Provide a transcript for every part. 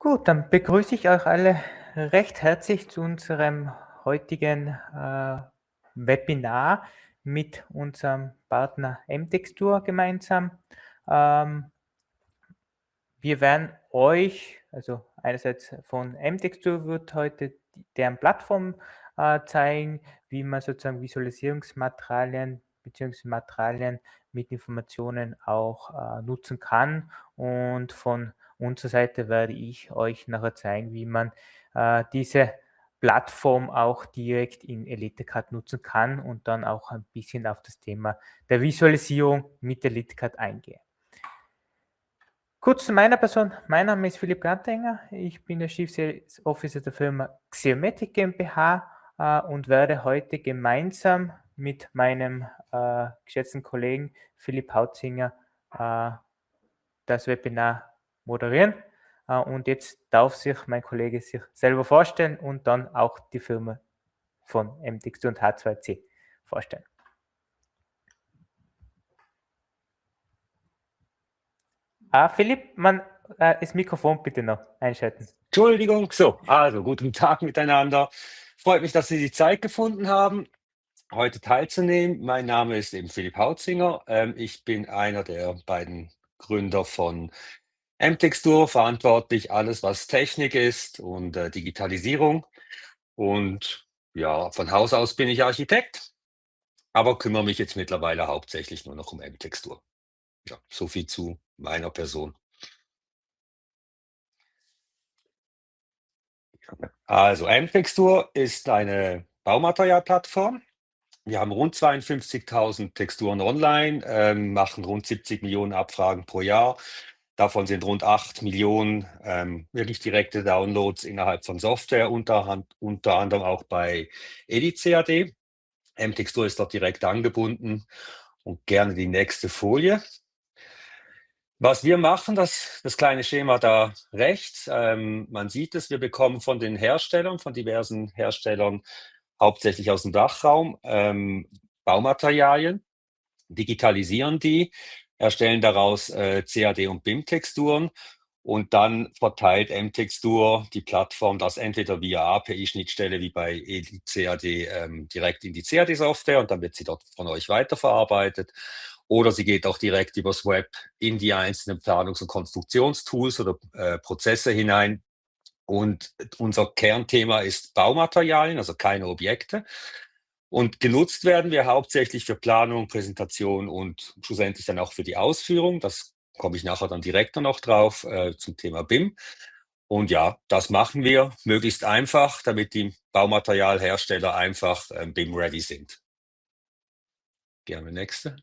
Gut, dann begrüße ich euch alle recht herzlich zu unserem heutigen Webinar mit unserem Partner M-Textur gemeinsam. Ähm, Wir werden euch, also einerseits von M-Textur wird heute deren Plattform zeigen, wie man sozusagen Visualisierungsmaterialien bzw. Materialien mit Informationen auch nutzen kann. Und von unserer Seite werde ich euch nachher zeigen, wie man diese Plattform auch direkt in EliteCAD nutzen kann und dann auch ein bisschen auf das Thema der Visualisierung mit EliteCAD eingehen. Kurz zu meiner Person. Mein Name ist Philipp Gantinger. Ich bin der Chief Sales Officer der Firma Xiomatic GmbH und werde heute gemeinsam mit meinem geschätzten Kollegen Philipp Hautzinger das Webinar moderieren. Und jetzt darf sich mein Kollege sich selber vorstellen und dann auch die Firma von M-Textur und H2C vorstellen. Philipp, das Mikrofon bitte noch einschalten. Entschuldigung. So, also guten Tag miteinander. Freut mich, dass Sie die Zeit gefunden haben, heute teilzunehmen. Mein Name ist eben Philipp Hautzinger. Ich bin einer der beiden Gründer von M-Textur, verantwortlich alles, was Technik ist und Digitalisierung. Und ja, von Haus aus bin ich Architekt, aber kümmere mich jetzt mittlerweile hauptsächlich nur noch um M-Textur. Ja, so viel zu meiner Person. Also M-Textur ist eine Baumaterialplattform. Wir haben rund 52.000 Texturen online, machen rund 70 Millionen Abfragen pro Jahr. Davon sind rund 8 Millionen wirklich direkte Downloads innerhalb von Software, unter anderem auch bei EdiCAD. M-Textur ist dort direkt angebunden. Und gerne die nächste Folie. Was wir machen, das kleine Schema da rechts, man sieht es, wir bekommen von den Herstellern, von diversen Herstellern, hauptsächlich aus dem Dachraum, Baumaterialien, digitalisieren die, erstellen daraus CAD- und BIM-Texturen und dann verteilt M-Textur die Plattform das entweder via API-Schnittstelle wie bei EdiCAD direkt in die CAD-Software und dann wird sie dort von euch weiterverarbeitet. Oder sie geht auch direkt übers Web in die einzelnen Planungs- und Konstruktionstools oder Prozesse hinein. Und unser Kernthema ist Baumaterialien, also keine Objekte. Und genutzt werden wir hauptsächlich für Planung, Präsentation und schlussendlich dann auch für die Ausführung. Das komme ich nachher dann direkt noch drauf zum Thema BIM. Und ja, das machen wir möglichst einfach, damit die Baumaterialhersteller einfach BIM-ready sind. Gerne nächste.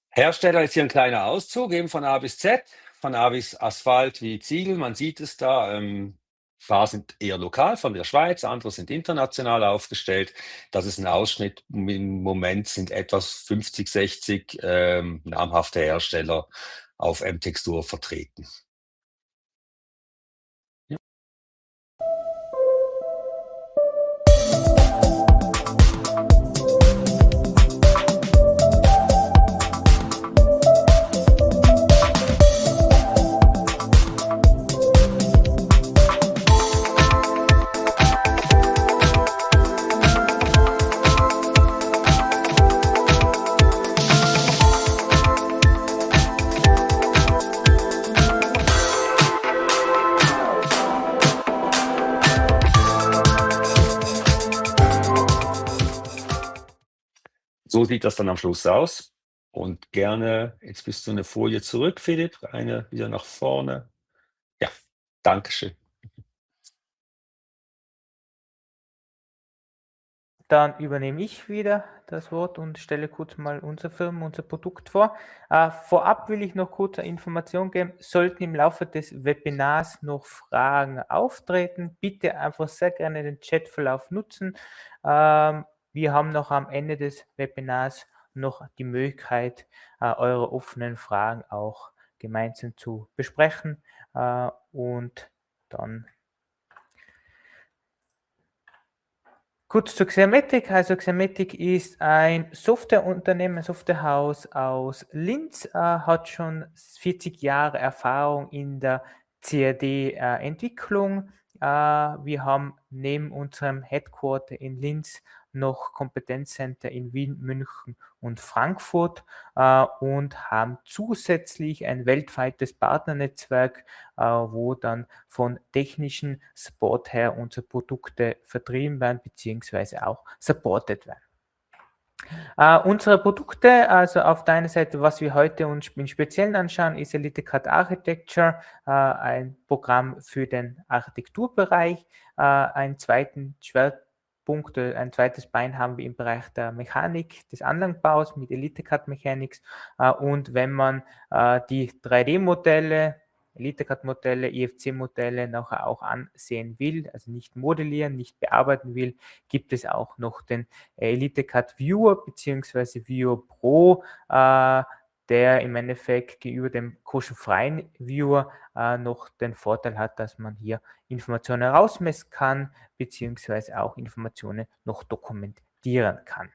Hersteller ist hier ein kleiner Auszug, eben von A bis Z, von A bis Asphalt wie Ziegel. Man sieht es da. Ein paar sind eher lokal von der Schweiz, andere sind international aufgestellt. Das ist ein Ausschnitt. Im Moment sind etwas 50, 60 namhafte Hersteller auf M-Textur vertreten. Ja. So sieht das dann am Schluss aus. Und gerne, jetzt bist du eine Folie zurück, Philipp, eine wieder nach vorne. Ja, Dankeschön. Dann übernehme ich wieder das Wort und stelle kurz mal unsere Firma, unser Produkt vor. Vorab will ich noch kurz eine Information geben. Sollten im Laufe des Webinars noch Fragen auftreten, bitte einfach sehr gerne den Chatverlauf nutzen. Wir haben noch am Ende des Webinars noch die Möglichkeit, eure offenen Fragen auch gemeinsam zu besprechen. Und dann Kurz zu Xermatic. Also Xermatic ist ein Softwareunternehmen, ein Softwarehaus aus Linz, hat schon 40 Jahre Erfahrung in der CAD-Entwicklung. Wir haben neben unserem Headquarter in Linz noch Kompetenzcenter in Wien, München und Frankfurt und haben zusätzlich ein weltweites Partnernetzwerk, wo dann von technischen Support her unsere Produkte vertrieben werden bzw. auch supported werden. Unsere Produkte, also auf der einen Seite, was wir heute uns im Speziellen anschauen, ist EliteCAD Architecture, ein Programm für den Architekturbereich. Einen zweiten Schwerpunkt, ein zweites Bein haben wir im Bereich der Mechanik, des Anlagenbaus mit EliteCAD Mechanics. Und wenn man die 3D-Modelle, EliteCAD-Modelle, IFC-Modelle nachher auch ansehen will, also nicht modellieren, nicht bearbeiten will, gibt es auch noch den EliteCAD Viewer bzw. Viewer Pro, der im Endeffekt gegenüber dem kostenfreien Viewer noch den Vorteil hat, dass man hier Informationen herausmessen kann bzw. auch Informationen noch dokumentieren kann.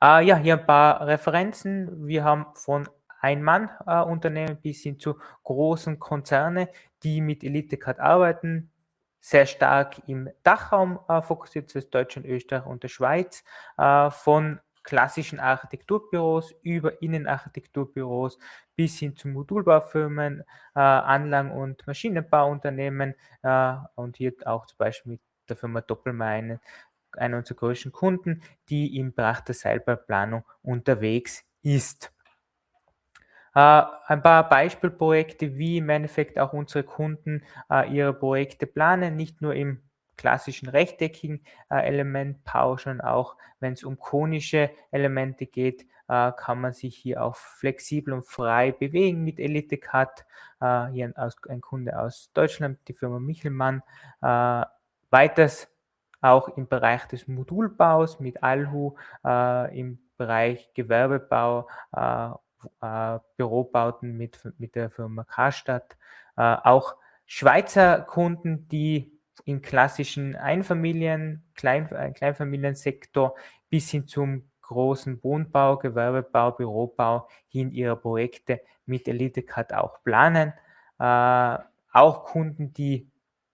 Ja, hier ein paar Referenzen. Wir haben von Ein-Mann-Unternehmen bis hin zu großen Konzerne, die mit EliteCAD arbeiten, sehr stark im Dachraum fokussiert, das heißt Deutschland, Österreich und der Schweiz, von klassischen Architekturbüros über Innenarchitekturbüros bis hin zu Modulbaufirmen, Anlagen- und Maschinenbauunternehmen und hier auch zum Beispiel mit der Firma Doppelmayr einer unserer größten Kunden, die im Bereich der Seilbahnplanung unterwegs ist. Ein paar Beispielprojekte, wie im Endeffekt auch unsere Kunden ihre Projekte planen, nicht nur im klassischen rechteckigen Elementbau, sondern auch, wenn es um konische Elemente geht, kann man sich hier auch flexibel und frei bewegen mit EliteCAD. Hier ein Kunde aus Deutschland, die Firma Michelmann. Weiters auch im Bereich des Modulbaus mit Alhu, im Bereich Gewerbebau, Bürobauten mit der Firma Karstadt, auch Schweizer Kunden, die im klassischen Kleinfamiliensektor bis hin zum großen Wohnbau, Gewerbebau, Bürobau hin ihre Projekte mit EliteCAD auch planen. Auch Kunden, die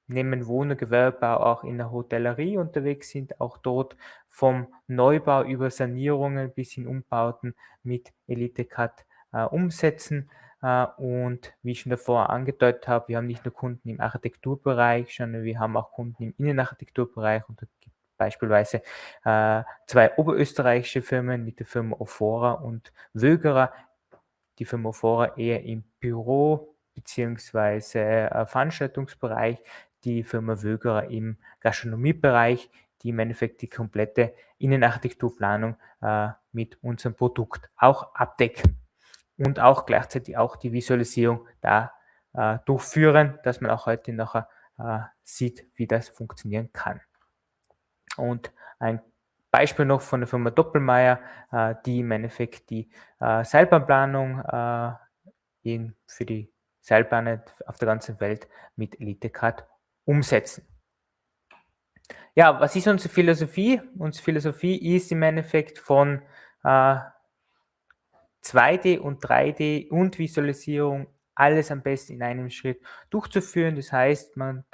neben Wohn- und Gewerbebau auch in der Hotellerie unterwegs sind, auch dort vom Neubau über Sanierungen bis hin Umbauten mit EliteCAD umsetzen. Und wie ich schon davor angedeutet habe, wir haben nicht nur Kunden im Architekturbereich, sondern wir haben auch Kunden im Innenarchitekturbereich und da gibt es beispielsweise zwei oberösterreichische Firmen mit der Firma Ofora und Wögerer. Die Firma Ofora eher im Büro bzw. Veranstaltungsbereich, die Firma Wögerer im Gastronomiebereich, die im Endeffekt die komplette Innenarchitekturplanung mit unserem Produkt auch abdecken und auch gleichzeitig auch die Visualisierung da durchführen, dass man auch heute nachher sieht, wie das funktionieren kann. Und ein Beispiel noch von der Firma Doppelmayr, die im Endeffekt die Seilbahnplanung für die Seilbahnen auf der ganzen Welt mit EliteCAD umsetzen. Ja, was ist unsere Philosophie? Unsere Philosophie ist im Endeffekt von 2D und 3D und Visualisierung alles am besten in einem Schritt durchzuführen. Das heißt, man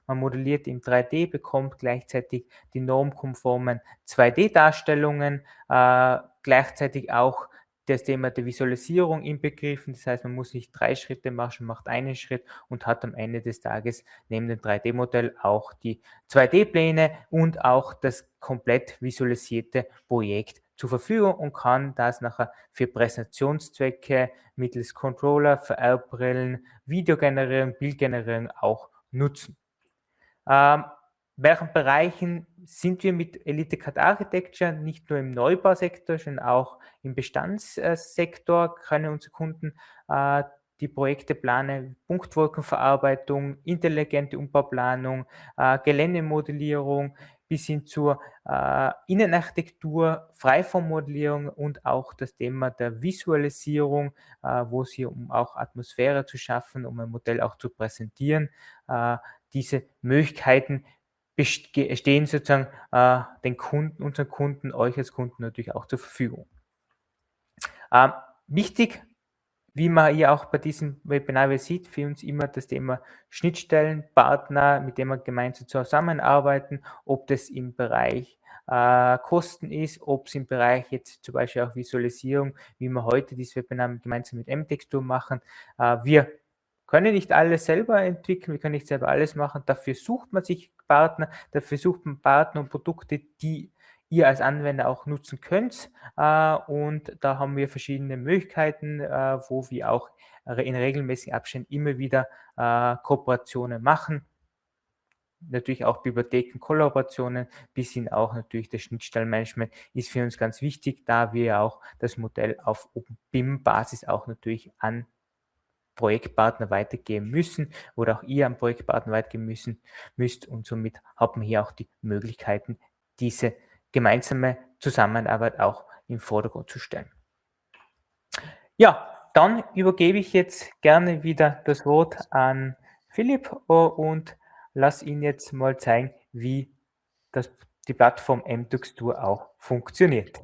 modelliert im 3D, bekommt gleichzeitig die normkonformen 2D-Darstellungen, gleichzeitig auch das Thema der Visualisierung inbegriffen. Das heißt, man muss nicht 3 Schritte machen, macht einen Schritt und hat am Ende des Tages neben dem 3D-Modell auch die 2D-Pläne und auch das komplett visualisierte Projekt zur Verfügung und kann das nachher für Präsentationszwecke mittels Controller, VR-Brillen, Videogenerierung, Bildgenerierung auch nutzen. Welchen Bereichen sind wir mit EliteCAD Architecture, nicht nur im Neubausektor, sondern auch im Bestandssektor können unsere Kunden die Projekte planen, Punktwolkenverarbeitung, intelligente Umbauplanung, Geländemodellierung bis hin zur Innenarchitektur, Freiformmodellierung und auch das Thema der Visualisierung, wo es hier um auch Atmosphäre zu schaffen, um ein Modell auch zu präsentieren. Diese Möglichkeiten stehen sozusagen den Kunden, unseren Kunden, euch als Kunden natürlich auch zur Verfügung. Wichtig, wie man hier auch bei diesem Webinar sieht, für uns immer das Thema Schnittstellenpartner, mit dem wir gemeinsam zusammenarbeiten, ob das im Bereich Kosten ist, ob es im Bereich jetzt zum Beispiel auch Visualisierung, wie wir heute dieses Webinar gemeinsam mit MTextur machen. Wir können nicht alles selber entwickeln, wir können nicht selber alles machen, dafür sucht man sich Partner, dafür sucht man Partner und Produkte, die ihr als Anwender auch nutzen könnt. Und da haben wir verschiedene Möglichkeiten, wo wir auch in regelmäßigen Abständen immer wieder Kooperationen machen. Natürlich auch Bibliotheken-Kollaborationen, bis hin auch natürlich das Schnittstellenmanagement ist für uns ganz wichtig, da wir auch das Modell auf BIM-Basis auch natürlich an Projektpartner weitergeben müssen oder auch ihr an Projektpartner weitergeben müsst und somit haben wir hier auch die Möglichkeiten, diese gemeinsame Zusammenarbeit auch im Vordergrund zu stellen. Ja, dann übergebe ich jetzt gerne wieder das Wort an Philipp und lasse ihn jetzt mal zeigen, wie die Plattform MTextur auch funktioniert.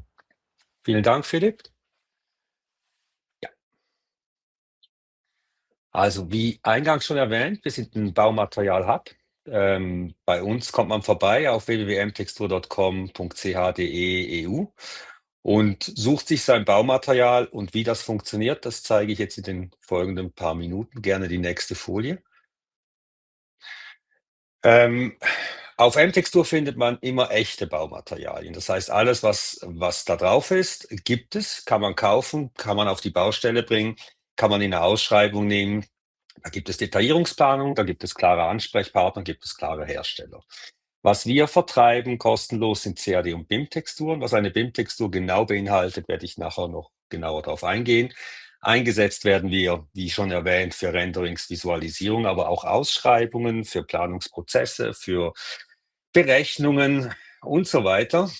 Vielen Dank, Philipp. Ja. Also wie eingangs schon erwähnt, wir sind ein Baumaterial-Hub. Bei uns kommt man vorbei auf www.mtextur.com.ch.de/EU und sucht sich sein Baumaterial, und wie das funktioniert, das zeige ich jetzt in den folgenden paar Minuten. Gerne die nächste Folie. Auf MTextur findet man immer echte Baumaterialien. Das heißt, alles, was da drauf ist, gibt es, kann man kaufen, kann man auf die Baustelle bringen, kann man in eine Ausschreibung nehmen. Da gibt es Detaillierungsplanung, da gibt es klare Ansprechpartner, gibt es klare Hersteller. Was wir vertreiben kostenlos sind CAD und BIM-Texturen. Was eine BIM-Textur genau beinhaltet, werde ich nachher noch genauer darauf eingehen. Eingesetzt werden wir, wie schon erwähnt, für Renderings, Visualisierung, aber auch Ausschreibungen, für Planungsprozesse, für Berechnungen und so weiter.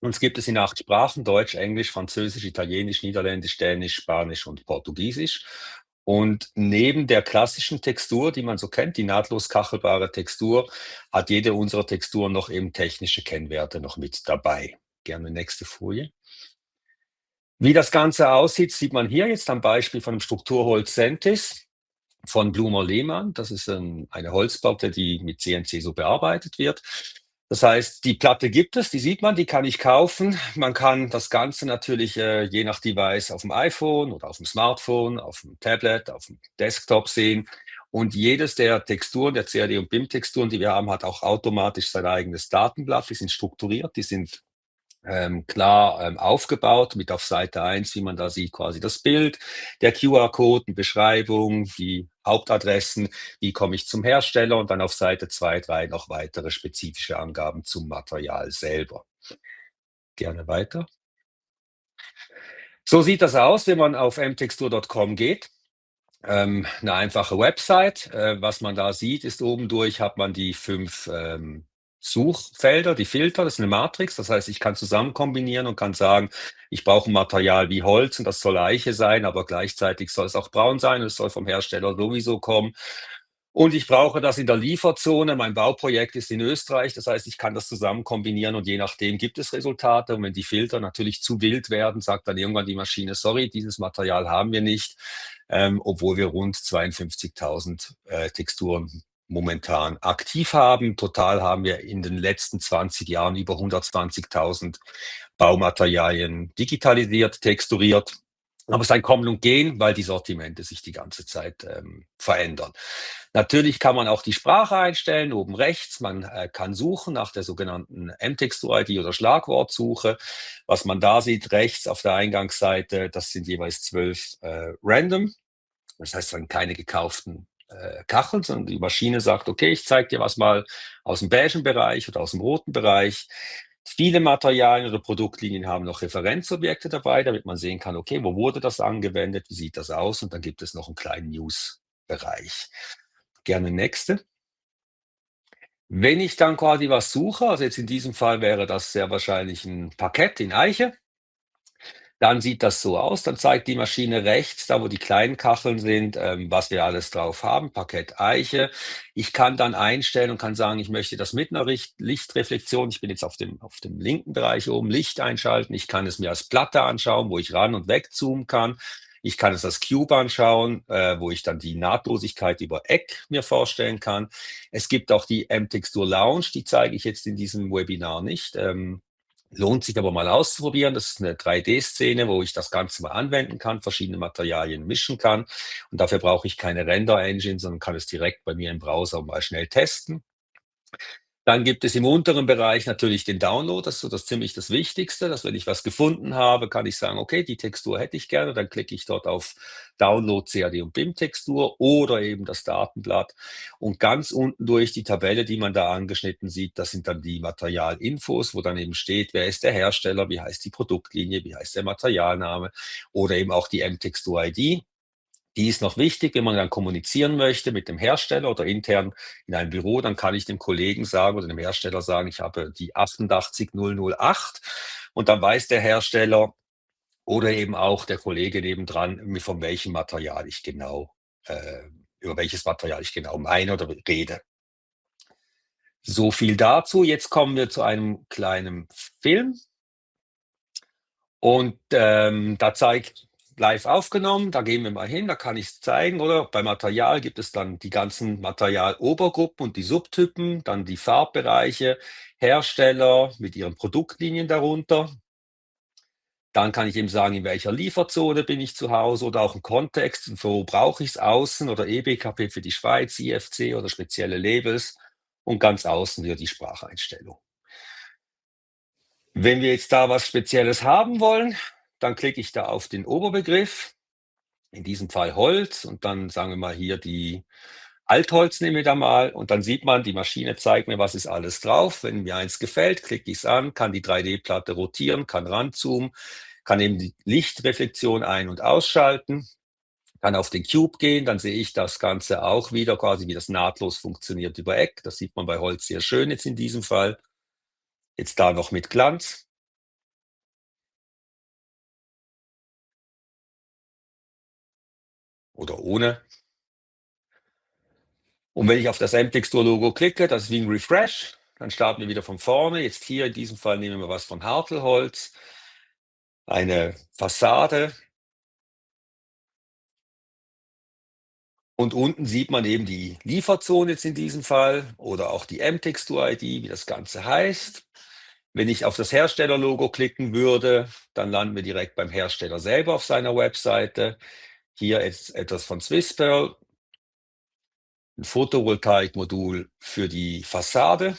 Uns gibt es in 8 Sprachen: Deutsch, Englisch, Französisch, Italienisch, Niederländisch, Dänisch, Spanisch und Portugiesisch. Und neben der klassischen Textur, die man so kennt, die nahtlos kachelbare Textur, hat jede unserer Texturen noch eben technische Kennwerte noch mit dabei. Gerne nächste Folie. Wie das Ganze aussieht, sieht man hier jetzt am Beispiel von dem Strukturholz Sentis von Blumer-Lehmann. Das ist eine Holzplatte, die mit CNC so bearbeitet wird. Das heißt, die Platte gibt es, die sieht man, die kann ich kaufen. Man kann das Ganze natürlich je nach Device auf dem iPhone oder auf dem Smartphone, auf dem Tablet, auf dem Desktop sehen. Und jedes der Texturen, der CAD und BIM-Texturen, die wir haben, hat auch automatisch sein eigenes Datenblatt. Die sind strukturiert, die sind klar aufgebaut, mit auf Seite 1, wie man da sieht, quasi das Bild, der QR-Code, die Beschreibung, die Hauptadressen, wie komme ich zum Hersteller, und dann auf Seite 2, 3 noch weitere spezifische Angaben zum Material selber. Gerne weiter. So sieht das aus, wenn man auf mtextur.com geht. Eine einfache Website. Was man da sieht, ist oben durch hat man die 5 Suchfelder, die Filter, das ist eine Matrix. Das heißt, ich kann zusammen kombinieren und kann sagen, ich brauche ein Material wie Holz und das soll Eiche sein, aber gleichzeitig soll es auch braun sein und es soll vom Hersteller sowieso kommen. Und ich brauche das in der Lieferzone. Mein Bauprojekt ist in Österreich, das heißt, ich kann das zusammen kombinieren und je nachdem gibt es Resultate. Und wenn die Filter natürlich zu wild werden, sagt dann irgendwann die Maschine, sorry, dieses Material haben wir nicht, obwohl wir rund 52.000 Texturen momentan aktiv haben. Total haben wir in den letzten 20 Jahren über 120.000 Baumaterialien digitalisiert, texturiert. Aber es ist ein Kommen und Gehen, weil die Sortimente sich die ganze Zeit verändern. Natürlich kann man auch die Sprache einstellen, oben rechts. Man kann suchen nach der sogenannten MTextur-ID oder Schlagwortsuche. Was man da sieht, rechts auf der Eingangsseite, das sind jeweils 12 random. Das heißt dann keine gekauften Kacheln, sondern die Maschine sagt, okay, ich zeige dir was mal aus dem beigen Bereich oder aus dem roten Bereich. Viele Materialien oder Produktlinien haben noch Referenzobjekte dabei, damit man sehen kann, okay, wo wurde das angewendet, wie sieht das aus, und dann gibt es noch einen kleinen News-Bereich. Gerne nächste. Wenn ich dann quasi was suche, also jetzt in diesem Fall wäre das sehr wahrscheinlich ein Parkett in Eiche, Dann sieht das so aus, dann zeigt die Maschine rechts, da wo die kleinen Kacheln sind, was wir alles drauf haben, Parkett Eiche. Ich kann dann einstellen und kann sagen, ich möchte das mit einer Lichtreflexion, ich bin jetzt auf dem linken Bereich oben, Licht einschalten. Ich kann es mir als Platte anschauen, wo ich ran und wegzoomen kann. Ich kann es als Cube anschauen, wo ich dann die Nahtlosigkeit über Eck mir vorstellen kann. Es gibt auch die M-Textur Lounge, die zeige ich jetzt in diesem Webinar nicht. Lohnt sich aber mal auszuprobieren. Das ist eine 3D-Szene, wo ich das Ganze mal anwenden kann, verschiedene Materialien mischen kann. Und dafür brauche ich keine Render-Engine, sondern kann es direkt bei mir im Browser mal schnell testen. Dann gibt es im unteren Bereich natürlich den Download. Das ist so ziemlich das Wichtigste, dass wenn ich was gefunden habe, kann ich sagen, okay, die Textur hätte ich gerne. Dann klicke ich dort auf Download CAD und BIM-Textur oder eben das Datenblatt. Und ganz unten durch die Tabelle, die man da angeschnitten sieht, das sind dann die Materialinfos, wo dann eben steht, wer ist der Hersteller, wie heißt die Produktlinie, wie heißt der Materialname oder eben auch die M-Textur-ID. Die ist noch wichtig, wenn man dann kommunizieren möchte mit dem Hersteller oder intern in einem Büro, dann kann ich dem Kollegen sagen oder dem Hersteller sagen, ich habe die 88008 und dann weiß der Hersteller oder eben auch der Kollege nebendran, von welchem Material ich genau, über welches Material ich genau meine oder rede. So viel dazu. Jetzt kommen wir zu einem kleinen Film. Und da zeigt live aufgenommen, da gehen wir mal hin, da kann ich es zeigen, oder? Bei Material gibt es dann die ganzen Materialobergruppen und die Subtypen, dann die Farbbereiche, Hersteller mit ihren Produktlinien darunter. Dann kann ich eben sagen, in welcher Lieferzone bin ich zu Hause oder auch im Kontext, wo brauche ich es außen oder EBKP für die Schweiz, IFC oder spezielle Labels und ganz außen wieder die Spracheinstellung. Wenn wir jetzt da was Spezielles haben wollen, dann klicke ich da auf den Oberbegriff, in diesem Fall Holz, und dann sagen wir mal hier die Altholz nehmen wir da mal und dann sieht man, die Maschine zeigt mir, was ist alles drauf. Wenn mir eins gefällt, klicke ich es an, kann die 3D-Platte rotieren, kann ranzoomen, kann eben die Lichtreflexion ein- und ausschalten, kann auf den Cube gehen, dann sehe ich das Ganze auch wieder, quasi wie das nahtlos funktioniert über Eck. Das sieht man bei Holz sehr schön jetzt in diesem Fall. Jetzt da noch mit Glanz. Oder ohne. Und wenn ich auf das M-Textur-Logo klicke, das ist wie ein Refresh, dann starten wir wieder von vorne. Jetzt hier in diesem Fall nehmen wir was von Hartelholz, eine Fassade. Und unten sieht man eben die Lieferzone jetzt in diesem Fall oder auch die M-Textur-ID, wie das Ganze heißt. Wenn ich auf das Herstellerlogo klicken würde, dann landen wir direkt beim Hersteller selber auf seiner Webseite. Hier ist etwas von Swisspearl, ein Photovoltaikmodul für die Fassade.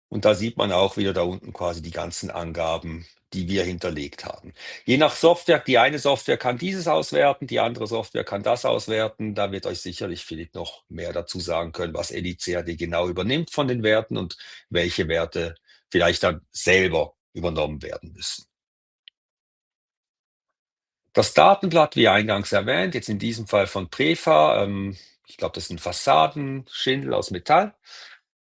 Und da sieht man auch wieder da unten quasi die ganzen Angaben, die wir hinterlegt haben. Je nach Software, die eine Software kann dieses auswerten, die andere Software kann das auswerten. Da wird euch sicherlich Philipp noch mehr dazu sagen können, was EDCAD genau übernimmt von den Werten und welche Werte vielleicht dann selber übernommen werden müssen. Das Datenblatt, wie eingangs erwähnt, jetzt in diesem Fall von Prefa, ich glaube, das ist ein Fassadenschindel aus Metall.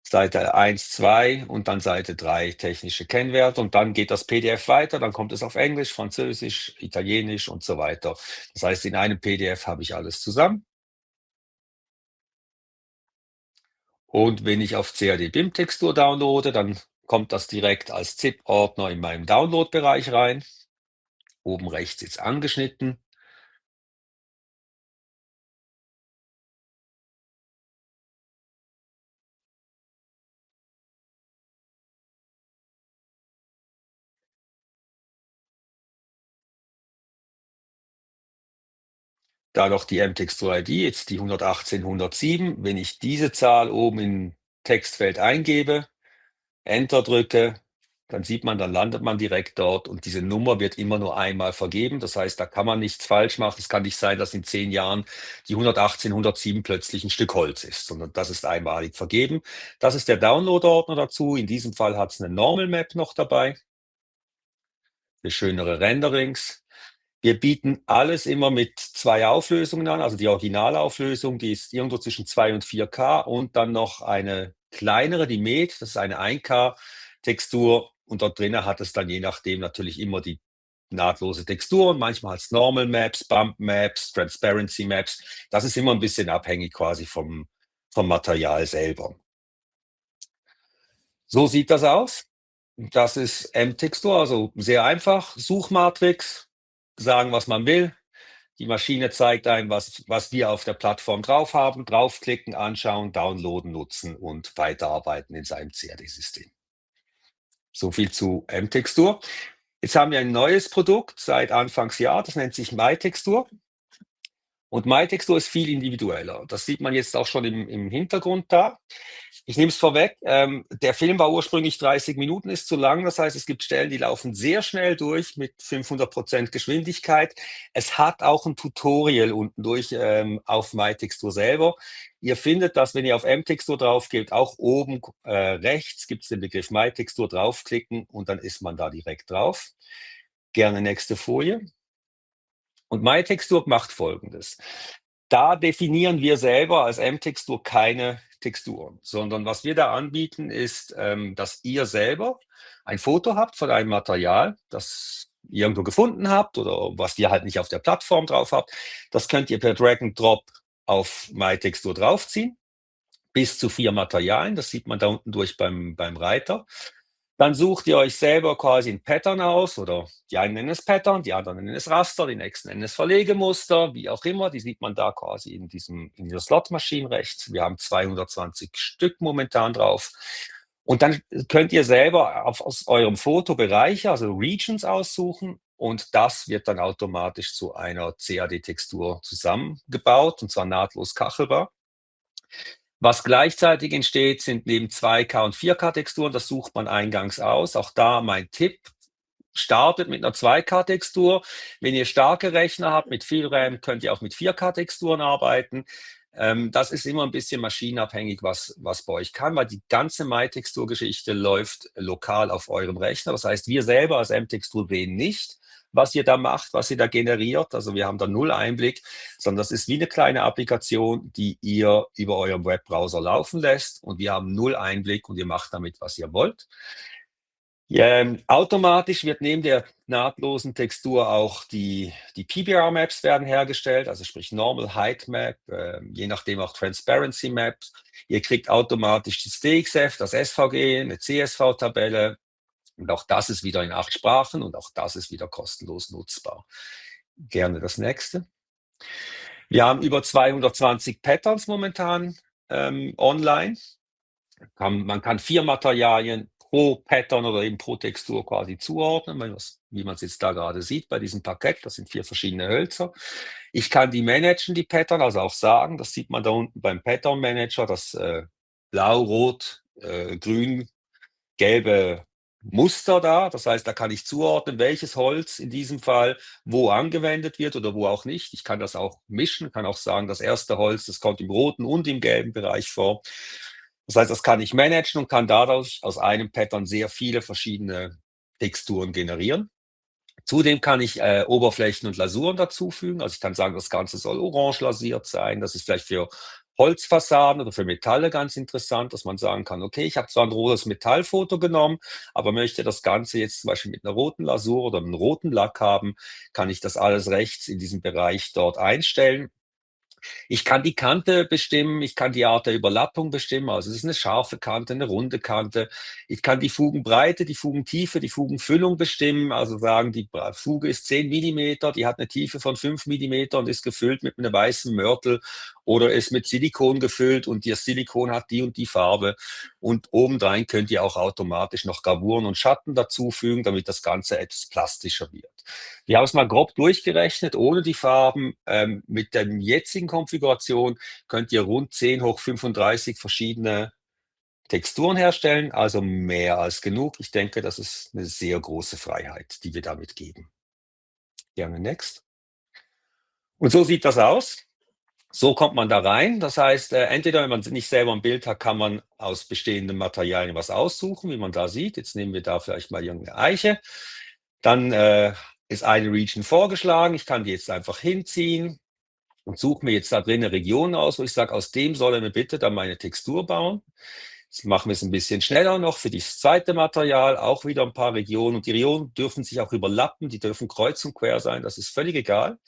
Seite 1, 2 und dann Seite 3 technische Kennwerte und dann geht das PDF weiter, dann kommt es auf Englisch, Französisch, Italienisch und so weiter. Das heißt, in einem PDF habe ich alles zusammen. Und wenn ich auf CAD BIM-Textur downloade, dann kommt das direkt als ZIP-Ordner in meinem Download-Bereich rein. Oben rechts jetzt angeschnitten. Da noch die M-Textur-ID, jetzt die 118, 107. Wenn ich diese Zahl oben im Textfeld eingebe, Enter drücke, dann sieht man, dann landet man direkt dort und diese Nummer wird immer nur einmal vergeben. Das heißt, da kann man nichts falsch machen. Es kann nicht sein, dass in 10 Jahren die 118, 107 plötzlich ein Stück Holz ist, sondern das ist einmalig vergeben. Das ist der Download-Ordner dazu. In diesem Fall hat es eine Normal Map noch dabei für schönere Renderings. Wir bieten alles immer mit 2 Auflösungen an. Also die Originalauflösung, die ist irgendwo zwischen 2 und 4K und dann noch eine kleinere, die MET, das ist eine 1K-Textur. und dort drinnen hat es dann je nachdem natürlich immer die nahtlose Texturen, manchmal hat es Normal Maps, Bump Maps, Transparency Maps. Das ist immer ein bisschen abhängig quasi vom Material selber. So sieht das aus. Das ist M-Textur, also sehr einfach. Suchmatrix, sagen, was man will. Die Maschine zeigt einem, was wir auf der Plattform drauf haben. Draufklicken, anschauen, downloaden, nutzen und weiterarbeiten in seinem CAD-System. So viel zu M-Textur. Jetzt haben wir ein neues Produkt seit Anfangsjahr, das nennt sich MyTextur. Und MyTextur ist viel individueller. Das sieht man jetzt auch schon im Hintergrund da. Ich nehme es vorweg, der Film war ursprünglich 30 Minuten, ist zu lang. Das heißt, es gibt Stellen, die laufen sehr schnell durch mit 500% Geschwindigkeit. Es hat auch ein Tutorial unten durch auf MyTextur selber. Ihr findet das, wenn ihr auf M-Textur draufgeht, auch oben rechts gibt es den Begriff MyTextur, draufklicken und dann ist man da direkt drauf. Gerne nächste Folie. Und MyTextur macht Folgendes. Da definieren wir selber als M-Textur keine Texturen, sondern was wir da anbieten ist, dass ihr selber ein Foto habt von einem Material, das ihr irgendwo gefunden habt oder was ihr halt nicht auf der Plattform drauf habt. Das könnt ihr per Drag and Drop auf MyTextur draufziehen. Bis zu 4 Materialien, das sieht man da unten durch beim Reiter. Dann sucht ihr euch selber quasi ein Pattern aus, oder die einen nennen es Pattern, die anderen nennen es Raster, die nächsten nennen es Verlegemuster, wie auch immer. Die sieht man da quasi in dieser Slot-Maschine rechts. Wir haben 220 Stück momentan drauf. Und dann könnt ihr selber aus eurem Fotobereich, also Regions aussuchen, und das wird dann automatisch zu einer CAD-Textur zusammengebaut, und zwar nahtlos kachelbar. Was gleichzeitig entsteht, sind neben 2K und 4K-Texturen, das sucht man eingangs aus. Auch da mein Tipp, startet mit einer 2K-Textur. Wenn ihr starke Rechner habt mit viel RAM, könnt ihr auch mit 4K-Texturen arbeiten. Das ist immer ein bisschen maschinenabhängig, was bei euch kann, weil die ganze MyTextur-Geschichte läuft lokal auf eurem Rechner. Das heißt, wir selber als M-Textur sehen nicht, was ihr da macht, was ihr da generiert. Also wir haben da null Einblick, sondern das ist wie eine kleine Applikation, die ihr über euren Webbrowser laufen lässt, und wir haben null Einblick und ihr macht damit, was ihr wollt. Automatisch wird neben der nahtlosen Textur auch die PBR-Maps werden hergestellt, also sprich Normal Height Map, je nachdem auch Transparency Maps. Ihr kriegt automatisch das DXF, das SVG, eine CSV-Tabelle. Und auch das ist wieder in 8 Sprachen und auch das ist wieder kostenlos nutzbar. Gerne das nächste. Wir haben über 220 Patterns momentan online. Man kann 4 Materialien pro Pattern oder eben pro Textur quasi zuordnen, wie man es jetzt da gerade sieht bei diesem Parkett. Das sind 4 verschiedene Hölzer. Ich kann die managen, die Pattern, also auch sagen, das sieht man da unten beim Pattern Manager, das blau, rot, grün, gelbe Muster da. Das heißt, da kann ich zuordnen, welches Holz in diesem Fall wo angewendet wird oder wo auch nicht. Ich kann das auch mischen, kann auch sagen, das erste Holz, das kommt im roten und im gelben Bereich vor. Das heißt, das kann ich managen und kann dadurch aus einem Pattern sehr viele verschiedene Texturen generieren. Zudem kann ich Oberflächen und Lasuren dazufügen. Also ich kann sagen, das Ganze soll orange lasiert sein. Das ist vielleicht für Holzfassaden oder für Metalle ganz interessant, dass man sagen kann, okay, ich habe zwar ein rotes Metallfoto genommen, aber möchte das Ganze jetzt zum Beispiel mit einer roten Lasur oder einem roten Lack haben, kann ich das alles rechts in diesem Bereich dort einstellen. Ich kann die Kante bestimmen, ich kann die Art der Überlappung bestimmen, also es ist eine scharfe Kante, eine runde Kante. Ich kann die Fugenbreite, die Fugentiefe, die Fugenfüllung bestimmen, also sagen, die Fuge ist 10 mm, die hat eine Tiefe von 5 mm und ist gefüllt mit einem weißen Mörtel oder ist mit Silikon gefüllt und das Silikon hat die und die Farbe. Und obendrein könnt ihr auch automatisch noch Gravuren und Schatten dazufügen, damit das Ganze etwas plastischer wird. Wir haben es mal grob durchgerechnet, ohne die Farben. Mit der jetzigen Konfiguration könnt ihr rund 10 hoch 35 verschiedene Texturen herstellen, also mehr als genug. Ich denke, das ist eine sehr große Freiheit, die wir damit geben. Gerne next. Und so sieht das aus. So kommt man da rein. Das heißt, entweder wenn man nicht selber ein Bild hat, kann man aus bestehenden Materialien was aussuchen, wie man da sieht. Jetzt nehmen wir da vielleicht mal irgendeine Eiche. Dann ist eine Region vorgeschlagen. Ich kann die jetzt einfach hinziehen und suche mir jetzt da drin eine Region aus, wo ich sage, aus dem soll er mir bitte dann meine Textur bauen. Jetzt machen wir es ein bisschen schneller noch für das zweite Material, auch wieder ein paar Regionen. Und die Regionen dürfen sich auch überlappen, die dürfen kreuz und quer sein, das ist völlig egal.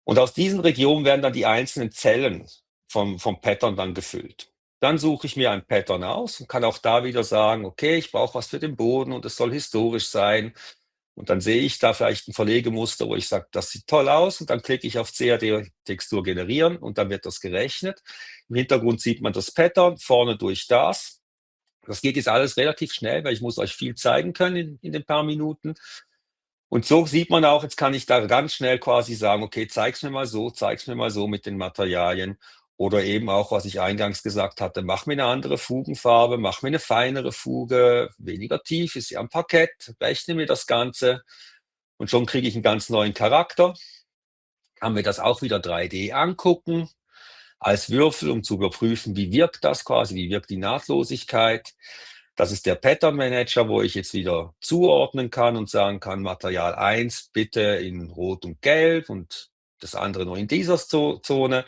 Und aus diesen Regionen werden dann die einzelnen Zellen vom Pattern dann gefüllt. Dann suche ich mir ein Pattern aus und kann auch da wieder sagen, okay, ich brauche was für den Boden und es soll historisch sein. Und dann sehe ich da vielleicht ein Verlegemuster, wo ich sage, das sieht toll aus. Und dann klicke ich auf CAD-Textur generieren und dann wird das gerechnet. Im Hintergrund sieht man das Pattern, vorne durch das. Das geht jetzt alles relativ schnell, weil ich muss euch viel zeigen können in den paar Minuten. Und so sieht man auch, jetzt kann ich da ganz schnell quasi sagen, okay, zeig's mir mal so mit den Materialien. Oder eben auch, was ich eingangs gesagt hatte, mach mir eine andere Fugenfarbe, mach mir eine feinere Fuge, weniger tief, ist ja am Parkett, rechne mir das Ganze und schon kriege ich einen ganz neuen Charakter. Kann mir das auch wieder 3D angucken als Würfel, um zu überprüfen, wie wirkt das quasi, wie wirkt die Nahtlosigkeit. Das ist der Pattern Manager, wo ich jetzt wieder zuordnen kann und sagen kann, Material 1 bitte in Rot und Gelb und das andere nur in dieser Zone.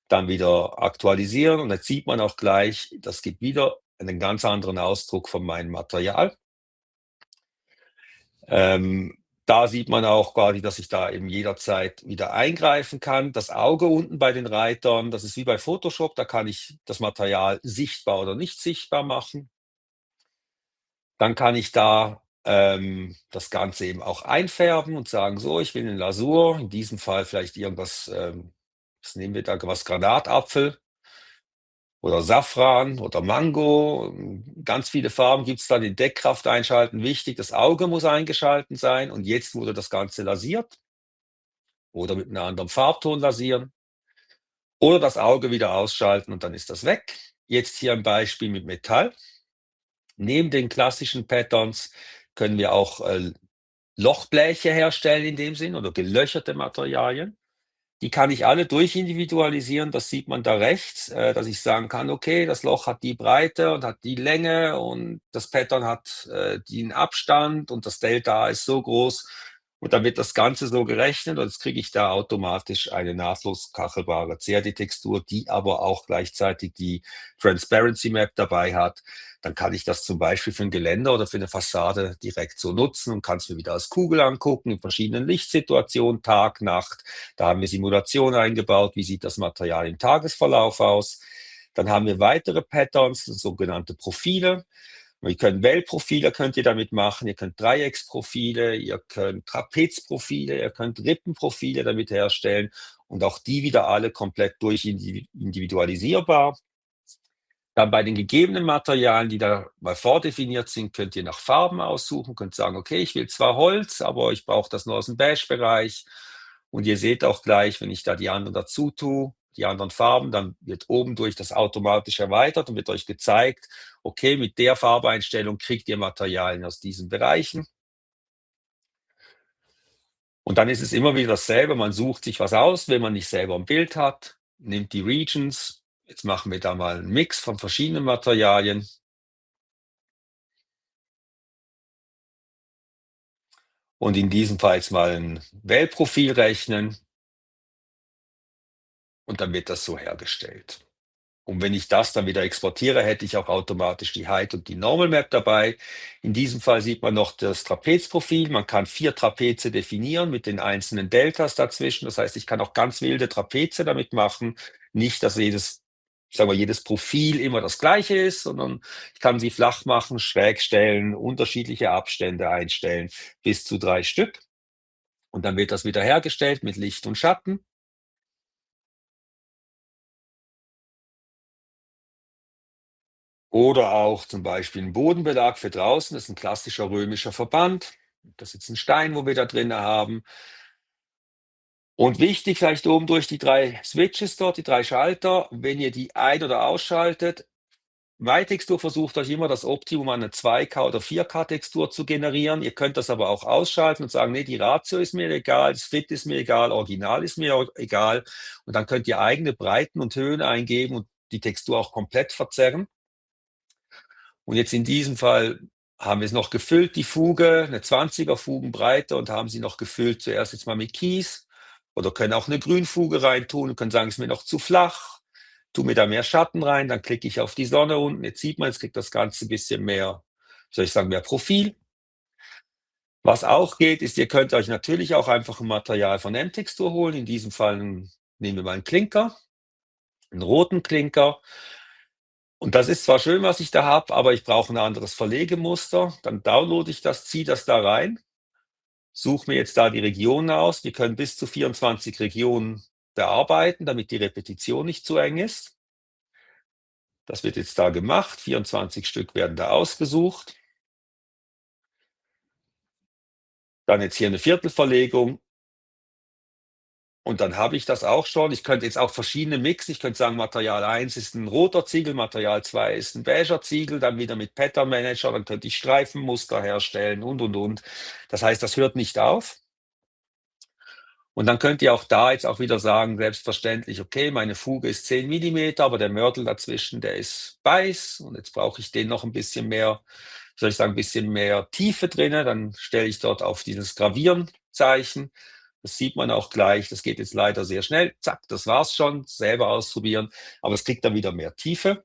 Dann wieder aktualisieren und jetzt sieht man auch gleich, das gibt wieder einen ganz anderen Ausdruck von meinem Material. Da sieht man auch quasi, dass ich da eben jederzeit wieder eingreifen kann. Das Auge unten bei den Reitern, das ist wie bei Photoshop, da kann ich das Material sichtbar oder nicht sichtbar machen. Dann kann ich da das Ganze eben auch einfärben und sagen, so, ich will eine Lasur, in diesem Fall vielleicht irgendwas, was nehmen wir da, was Granatapfel oder Safran oder Mango. Ganz viele Farben gibt es dann, die Deckkraft einschalten. Wichtig, das Auge muss eingeschalten sein und jetzt wurde das Ganze lasiert oder mit einem anderen Farbton lasieren oder das Auge wieder ausschalten und dann ist das weg. Jetzt hier ein Beispiel mit Metall. Neben den klassischen Patterns können wir auch Lochbleche herstellen in dem Sinn oder gelöcherte Materialien. Die kann ich alle durchindividualisieren, das sieht man da rechts, dass ich sagen kann, okay, das Loch hat die Breite und hat die Länge und das Pattern hat den Abstand und das Delta ist so groß und dann wird das Ganze so gerechnet und jetzt kriege ich da automatisch eine nahtlos kachelbare CAD-Textur, die aber auch gleichzeitig die Transparency Map dabei hat. Dann kann ich das zum Beispiel für ein Geländer oder für eine Fassade direkt so nutzen und kann es mir wieder als Kugel angucken in verschiedenen Lichtsituationen, Tag, Nacht. Da haben wir Simulationen eingebaut, wie sieht das Material im Tagesverlauf aus. Dann haben wir weitere Patterns, sogenannte Profile. Ihr könnt Wellprofile könnt ihr damit machen, ihr könnt Dreiecksprofile, ihr könnt Trapezprofile, ihr könnt Rippenprofile damit herstellen und auch die wieder alle komplett durchindividualisierbar. Dann bei den gegebenen Materialien, die da mal vordefiniert sind, könnt ihr nach Farben aussuchen, könnt sagen, okay, ich will zwar Holz, aber ich brauche das nur aus dem Beige-Bereich. Und ihr seht auch gleich, wenn ich da die anderen dazu tue, die anderen Farben, dann wird oben durch das automatisch erweitert und wird euch gezeigt, okay, mit der Farbeinstellung kriegt ihr Materialien aus diesen Bereichen. Und dann ist es immer wieder dasselbe, man sucht sich was aus, wenn man nicht selber ein Bild hat, nimmt die Regions. Jetzt machen wir da mal einen Mix von verschiedenen Materialien. Und in diesem Fall jetzt mal ein Wellprofil rechnen. Und dann wird das so hergestellt. Und wenn ich das dann wieder exportiere, hätte ich auch automatisch die Height und die Normal Map dabei. In diesem Fall sieht man noch das Trapezprofil. Man kann 4 Trapeze definieren mit den einzelnen Deltas dazwischen. Das heißt, ich kann auch ganz wilde Trapeze damit machen. Nicht, dass jedes Profil immer das gleiche ist, sondern ich kann sie flach machen, schräg stellen, unterschiedliche Abstände einstellen, bis zu 3 Stück. Und dann wird das wieder hergestellt mit Licht und Schatten. Oder auch zum Beispiel ein Bodenbelag für draußen, das ist ein klassischer römischer Verband. Das ist jetzt ein Stein, wo wir da drin haben. Und wichtig, vielleicht oben durch die 3 Switches dort, die 3 Schalter, wenn ihr die ein- oder ausschaltet, MyTextur versucht euch immer das Optimum an eine 2K oder 4K-Textur zu generieren. Ihr könnt das aber auch ausschalten und sagen, nee, die Ratio ist mir egal, das Fit ist mir egal, Original ist mir egal. Und dann könnt ihr eigene Breiten und Höhen eingeben und die Textur auch komplett verzerren. Und jetzt in diesem Fall haben wir es noch gefüllt, die Fuge, eine 20er Fugenbreite und haben sie noch gefüllt zuerst jetzt mal mit Kies oder können auch eine Grünfuge reintun und können sagen, es ist mir noch zu flach. tue mir da mehr Schatten rein, dann klicke ich auf die Sonne unten. Jetzt sieht man, jetzt kriegt das Ganze ein bisschen mehr, wie soll ich sagen, mehr Profil. Was auch geht, ist, ihr könnt euch natürlich auch einfach ein Material von M-Textur holen. In diesem Fall nehmen wir mal einen Klinker, einen roten Klinker. Und das ist zwar schön, was ich da habe, aber ich brauche ein anderes Verlegemuster. Dann downloade ich das, ziehe das da rein, suche mir jetzt da die Regionen aus. Wir können bis zu 24 Regionen bearbeiten, damit die Repetition nicht zu eng ist. Das wird jetzt da gemacht. 24 Stück werden da ausgesucht. Dann jetzt hier eine Viertelverlegung. Und dann habe ich das auch schon. Ich könnte jetzt auch verschiedene mixen. Ich könnte sagen, Material 1 ist ein roter Ziegel, Material 2 ist ein beiger Ziegel, dann wieder mit Pattern Manager, dann könnte ich Streifenmuster herstellen und. Das heißt, das hört nicht auf. Und dann könnt ihr auch da jetzt auch wieder sagen, selbstverständlich, okay, meine Fuge ist 10 mm, aber der Mörtel dazwischen, der ist weiß und jetzt brauche ich den noch ein bisschen mehr, soll ich sagen, ein bisschen mehr Tiefe drin. Dann stelle ich dort auf dieses Gravieren-Zeichen. Das sieht man auch gleich. Das geht jetzt leider sehr schnell. Zack, das war's schon. Selber ausprobieren. Aber es kriegt dann wieder mehr Tiefe.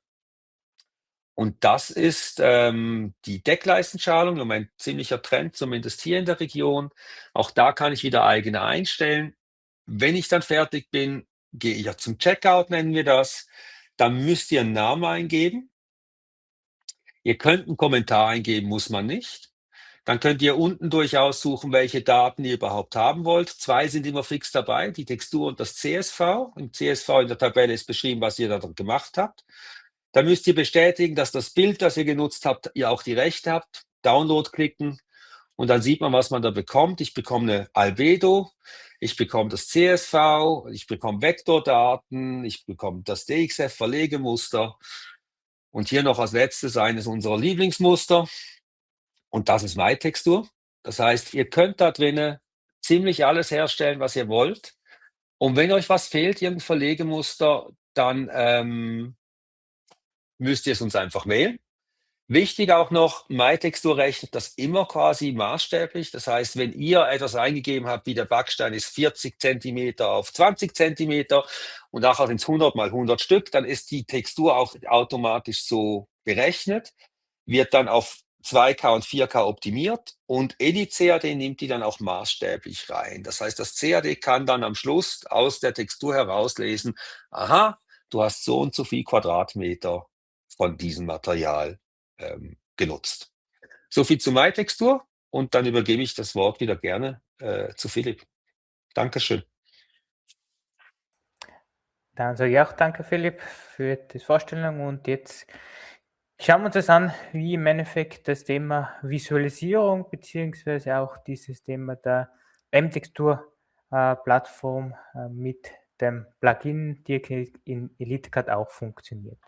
Und das ist die Deckleistenschalung, im Moment ziemlicher Trend, zumindest hier in der Region. Auch da kann ich wieder eigene einstellen. Wenn ich dann fertig bin, gehe ich ja zum Checkout, nennen wir das. Dann müsst ihr einen Namen eingeben. Ihr könnt einen Kommentar eingeben, muss man nicht. Dann könnt ihr unten durchaus suchen, welche Daten ihr überhaupt haben wollt. 2 sind immer fix dabei, die Textur und das CSV. Im CSV in der Tabelle ist beschrieben, was ihr da gemacht habt. Dann müsst ihr bestätigen, dass das Bild, das ihr genutzt habt, ihr auch die Rechte habt. Download klicken und dann sieht man, was man da bekommt. Ich bekomme eine Albedo, ich bekomme das CSV, ich bekomme Vektordaten, ich bekomme das DXF-Verlegemuster und hier noch als letztes eines unserer Lieblingsmuster. Und das ist MyTextur. Das heißt, ihr könnt da drinnen ziemlich alles herstellen, was ihr wollt. Und wenn euch was fehlt, irgendein Verlegemuster, dann müsst ihr es uns einfach mailen. Wichtig auch noch, MyTextur rechnet das immer quasi maßstäblich. Das heißt, wenn ihr etwas eingegeben habt, wie der Backstein ist 40 cm auf 20 cm und nachher sind es 100 mal 100 Stück, dann ist die Textur auch automatisch so berechnet, wird dann auf 2K und 4K optimiert und Edit CAD nimmt die dann auch maßstäblich rein. Das heißt, das CAD kann dann am Schluss aus der Textur herauslesen, aha, du hast so und so viel Quadratmeter von diesem Material genutzt. So viel zu MyTextur und dann übergebe ich das Wort wieder gerne zu Philipp. Dankeschön. Dann sage ich auch danke, Philipp, für die Vorstellung. Und jetzt schauen wir uns das an, wie im Endeffekt das Thema Visualisierung beziehungsweise auch dieses Thema der M-Textur-Plattform mit dem Plugin direkt in EliteCAD auch funktioniert.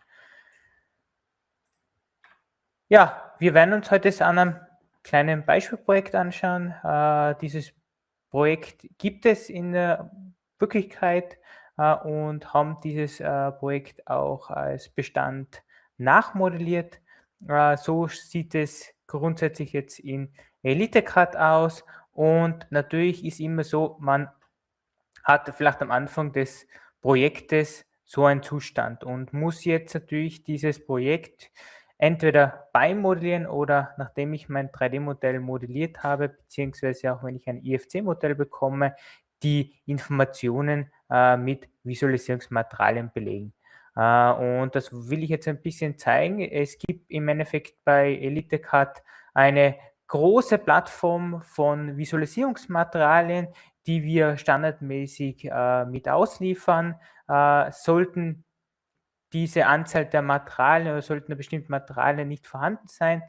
Ja, wir werden uns heute an einem kleinen Beispielprojekt anschauen. Dieses Projekt gibt es in der Wirklichkeit und haben dieses Projekt auch als Bestand nachmodelliert. So sieht es grundsätzlich jetzt in EliteCAD aus und natürlich ist immer so, man hat vielleicht am Anfang des Projektes so einen Zustand und muss jetzt natürlich dieses Projekt entweder beimodellieren oder nachdem ich mein 3D-Modell modelliert habe, beziehungsweise auch wenn ich ein IFC-Modell bekomme, die Informationen mit Visualisierungsmaterialien belegen. Und das will ich jetzt ein bisschen zeigen. Es gibt im Endeffekt bei EliteCAD eine große Plattform von Visualisierungsmaterialien, die wir standardmäßig mit ausliefern. Sollten diese Anzahl der Materialien oder sollten bestimmte Materialien nicht vorhanden sein,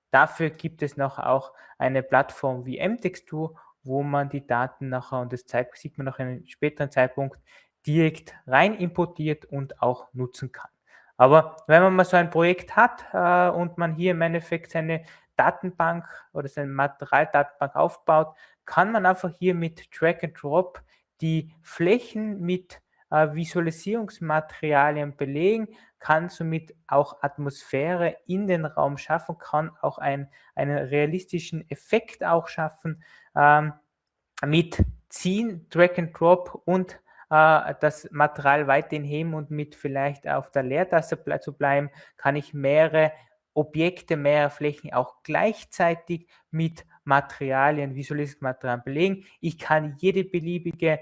dafür gibt es noch auch eine Plattform wie M-Textur, wo man die Daten nachher, und das sieht man noch in einem späteren Zeitpunkt, direkt rein importiert und auch nutzen kann. Aber wenn man mal so ein Projekt hat und man hier im Endeffekt seine Datenbank oder seine Materialdatenbank aufbaut, kann man einfach hier mit Drag and Drop die Flächen mit Visualisierungsmaterialien belegen, kann somit auch Atmosphäre in den Raum schaffen, kann auch einen realistischen Effekt auch schaffen mit Ziehen, Drag and Drop und das Material weiterhin heben und mit vielleicht auf der Leertaste zu bleiben, kann ich mehrere Objekte, mehrere Flächen auch gleichzeitig mit Materialien, Visualisierungsmaterialien belegen. Ich kann jede beliebige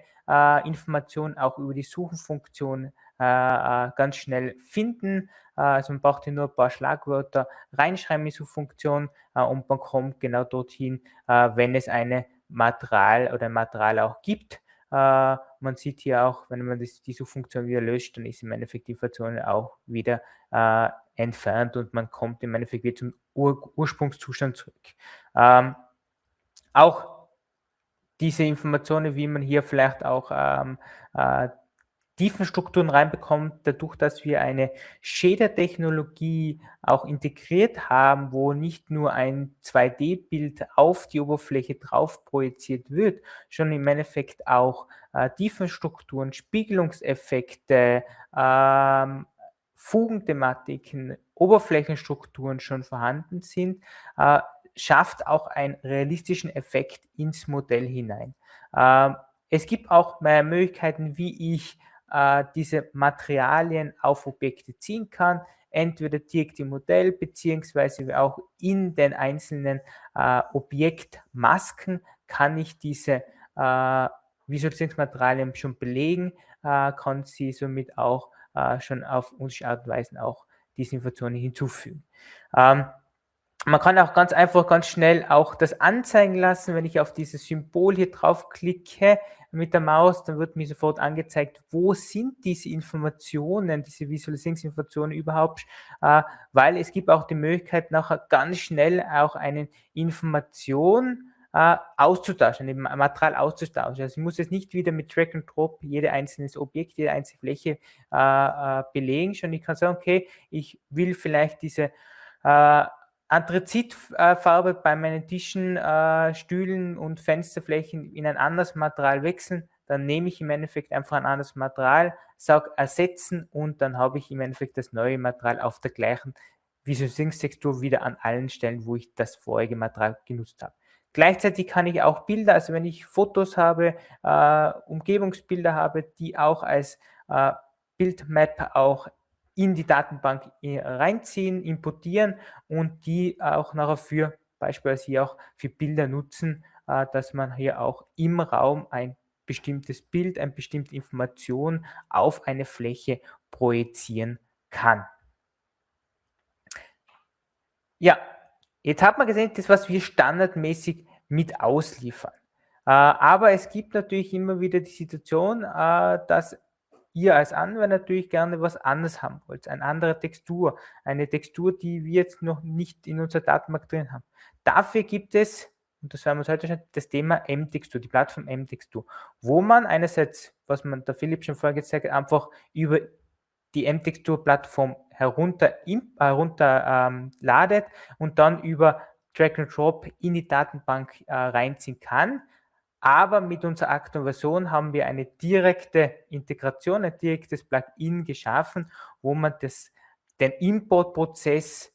Information auch über die Suchenfunktion ganz schnell finden. Also man braucht hier nur ein paar Schlagwörter reinschreiben in die Suchfunktion und man kommt genau dorthin, wenn es ein Material auch gibt. Man sieht hier auch, wenn man die Suchfunktion wieder löscht, dann ist im Endeffekt die Information auch wieder entfernt und man kommt im Endeffekt wieder zum Ursprungszustand zurück. Auch diese Informationen, wie man hier vielleicht auch Tiefenstrukturen reinbekommt, dadurch, dass wir eine Shader-Technologie auch integriert haben, wo nicht nur ein 2D-Bild auf die Oberfläche drauf projiziert wird, schon im Endeffekt auch Tiefenstrukturen, Spiegelungseffekte, Fugenthematiken, Oberflächenstrukturen schon vorhanden sind, schafft auch einen realistischen Effekt ins Modell hinein. Es gibt auch Möglichkeiten, wie ich diese Materialien auf Objekte ziehen kann, entweder direkt im Modell beziehungsweise auch in den einzelnen Objektmasken kann ich diese Visualisierungsmaterialien schon belegen, kann sie somit auch schon auf unterschiedliche Art und Weise auch diese Informationen hinzufügen. Man kann auch ganz einfach, ganz schnell auch das anzeigen lassen. Wenn ich auf dieses Symbol hier drauf klicke mit der Maus, dann wird mir sofort angezeigt, wo sind diese Informationen, diese Visualisierungsinformationen überhaupt, weil es gibt auch die Möglichkeit, nachher ganz schnell auch eine Information auszutauschen, ein Material auszutauschen. Also ich muss jetzt nicht wieder mit Drag and Drop jede einzelne Objekt, jede einzelne Fläche belegen, schon ich kann sagen, okay, ich will vielleicht diese Anthrazitfarbe bei meinen Tischen, Stühlen und Fensterflächen in ein anderes Material wechseln, dann nehme ich im Endeffekt einfach ein anderes Material, sage ersetzen und dann habe ich im Endeffekt das neue Material auf der gleichen Visualisierungstextur wieder an allen Stellen, wo ich das vorige Material genutzt habe. Gleichzeitig kann ich auch Bilder, also wenn ich Fotos habe, Umgebungsbilder habe, die auch als Bildmap auch in die Datenbank reinziehen, importieren und die auch nachher für beispielsweise hier auch für Bilder nutzen, dass man hier auch im Raum ein bestimmtes Bild, eine bestimmte Information auf eine Fläche projizieren kann. Ja, jetzt hat man gesehen, das, was wir standardmäßig mit ausliefern. Aber es gibt natürlich immer wieder die Situation, dass ihr als Anwender natürlich gerne was anderes haben wollt, eine andere Textur, eine Textur, die wir jetzt noch nicht in unserer Datenbank drin haben. Dafür gibt es, und das werden wir uns heute schon, das Thema M-Textur, die Plattform M-Textur, wo man einerseits, was man der Philipp schon vorher gezeigt hat, einfach über die M-Textur-Plattform herunterladet und dann über Drag and Drop in die Datenbank reinziehen kann. Aber mit unserer aktuellen Version haben wir eine direkte Integration, ein direktes Plugin geschaffen, wo man den Importprozess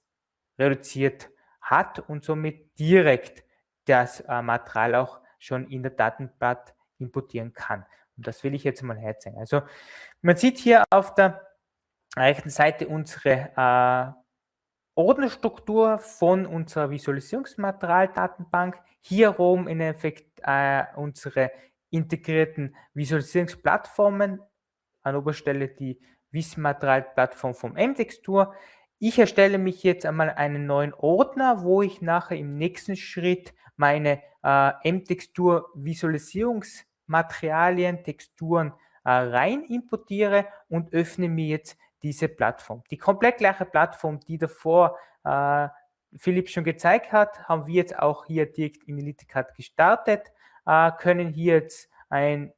reduziert hat und somit direkt das Material auch schon in der Datenbank importieren kann. Und das will ich jetzt mal herzeigen. Also man sieht hier auf der rechten Seite unsere Ordnerstruktur von unserer Visualisierungsmaterial-Datenbank. Hier oben im Endeffekt unsere integrierten Visualisierungsplattformen. An Oberstelle die Wissmaterial-Plattform vom M-Textur. Ich erstelle mich jetzt einmal einen neuen Ordner, wo ich nachher im nächsten Schritt meine M-Textur-Visualisierungsmaterialien, Texturen rein importiere und öffne mir jetzt diese Plattform. Die komplett gleiche Plattform, die davor Philipp schon gezeigt hat, haben wir jetzt auch hier direkt in EliteCAD gestartet, können hier jetzt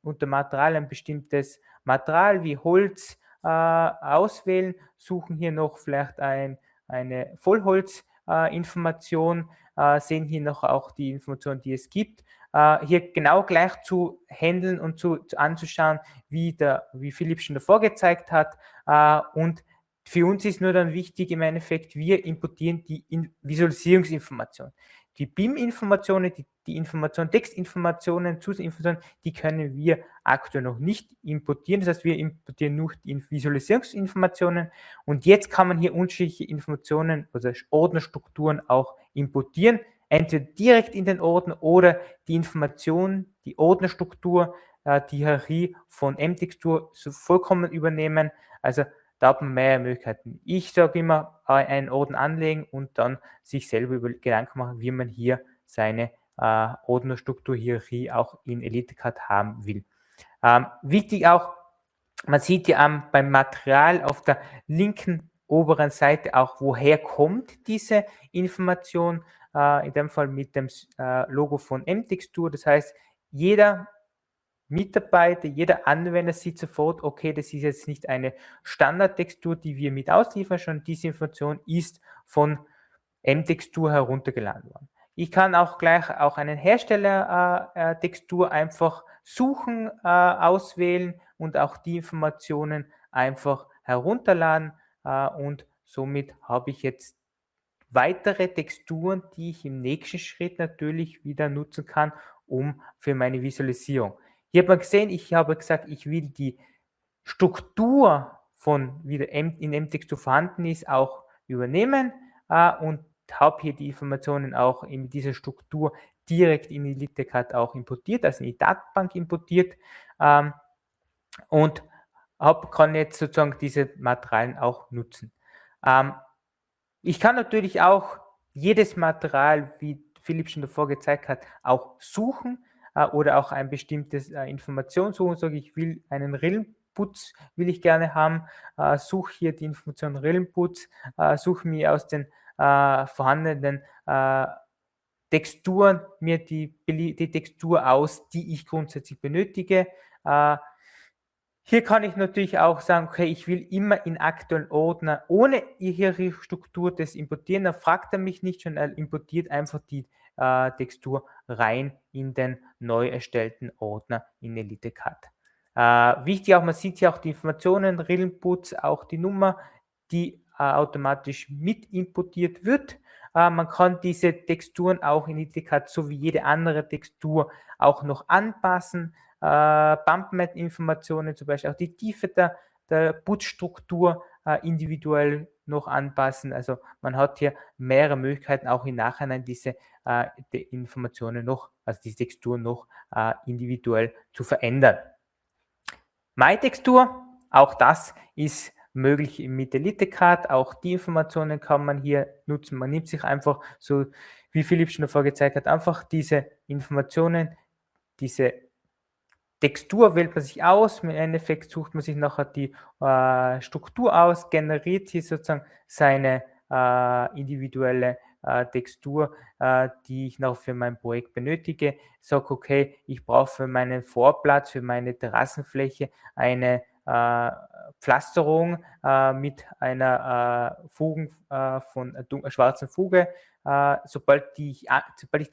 unter Material ein bestimmtes Material wie Holz auswählen, suchen hier noch vielleicht eine Vollholzinformation, sehen hier noch auch die Informationen, die es gibt. Hier genau gleich zu handeln und anzuschauen, wie Philipp schon davor gezeigt hat. Und für uns ist nur dann wichtig im Endeffekt, wir importieren die Visualisierungsinformation. die BIM-Informationen, die Informationen, Textinformationen, Zusatzinformationen, die können wir aktuell noch nicht importieren. Das heißt, wir importieren nur die Visualisierungsinformationen und jetzt kann man hier unterschiedliche Informationen, also Ordnerstrukturen auch importieren, entweder direkt in den Ordner oder die Information, die Ordnerstruktur, die Hierarchie von M-Textur so vollkommen übernehmen. Also da hat man mehrere Möglichkeiten. Ich sage immer, einen Ordner anlegen und dann sich selber über Gedanken machen, wie man hier seine Ordnerstruktur, Hierarchie auch in EliteCAD haben will. Wichtig auch, man sieht ja beim Material auf der linken oberen Seite auch, woher kommt diese Information, in dem Fall mit dem Logo von M-Textur. Das heißt, jeder Mitarbeiter, jeder Anwender sieht sofort, okay, das ist jetzt nicht eine Standardtextur, die wir mit ausliefern, sondern diese Information ist von M-Textur heruntergeladen worden. Ich kann auch gleich auch einen Hersteller-Textur einfach suchen, auswählen und auch die Informationen einfach herunterladen und somit habe ich jetzt weitere Texturen, die ich im nächsten Schritt natürlich wieder nutzen kann, für meine Visualisierung. Hier hat man gesehen, ich habe gesagt, ich will die Struktur von wie in M-Textur vorhanden ist, auch übernehmen und habe hier die Informationen auch in dieser Struktur direkt in EliteCAD auch importiert, also in die Datenbank importiert und kann jetzt sozusagen diese Materialien auch nutzen. Ich kann natürlich auch jedes Material, wie Philipp schon davor gezeigt hat, auch suchen oder auch ein bestimmtes Information suchen. Sage ich, will einen Rillenputz, will ich gerne haben, suche hier die Information Rillenputz, suche mir aus den vorhandenen Texturen mir die Textur aus, die ich grundsätzlich benötige. Hier kann ich natürlich auch sagen, okay, ich will immer in aktuellen Ordner ohne Hierarchiestruktur das importieren. Dann fragt er mich nicht schon, er importiert einfach die Textur rein in den neu erstellten Ordner in EliteCAD. Wichtig auch, man sieht hier auch die Informationen, Rillenputz, auch die Nummer, die automatisch mit importiert wird. Man kann diese Texturen auch in EliteCAD so wie jede andere Textur auch noch anpassen. Bumpmat-Informationen, zum Beispiel auch die Tiefe der Putzstruktur individuell noch anpassen. Also man hat hier mehrere Möglichkeiten, auch im Nachhinein diese die Informationen noch, also die Textur noch individuell zu verändern. MyTextur, auch das ist möglich mit EliteCAD, auch die Informationen kann man hier nutzen. Man nimmt sich einfach, so wie Philipp schon davor gezeigt hat, einfach diese Informationen, diese Textur wählt man sich aus, im Endeffekt sucht man sich nachher die Struktur aus, generiert hier sozusagen seine individuelle Textur, die ich noch für mein Projekt benötige. Sage, okay, ich brauche für meinen Vorplatz, für meine Terrassenfläche eine Pflasterung mit einer schwarzen Fuge. Sobald ich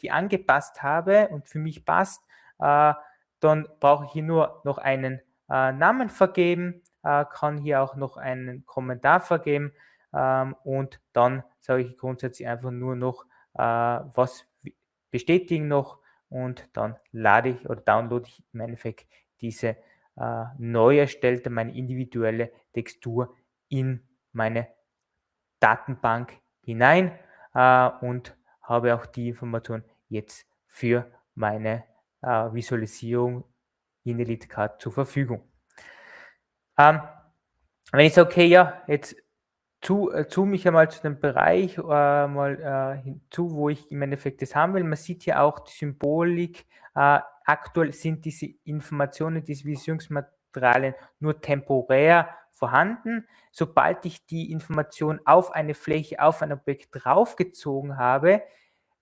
die angepasst habe und für mich passt, dann brauche ich hier nur noch einen Namen vergeben, kann hier auch noch einen Kommentar vergeben und dann sage ich grundsätzlich einfach nur noch was bestätigen noch und dann lade ich oder downloade ich im Endeffekt diese neu erstellte, meine individuelle Textur in meine Datenbank hinein und habe auch die Information jetzt für meine Visualisierung in EliteCAD zur Verfügung. Wenn ich sage, okay, ja, jetzt zoome ich einmal zu dem Bereich hinzu, wo ich im Endeffekt das haben will. Man sieht hier auch die Symbolik. Aktuell sind diese Informationen, diese Visionsmaterialien nur temporär vorhanden. Sobald ich die Information auf eine Fläche, auf ein Objekt draufgezogen habe,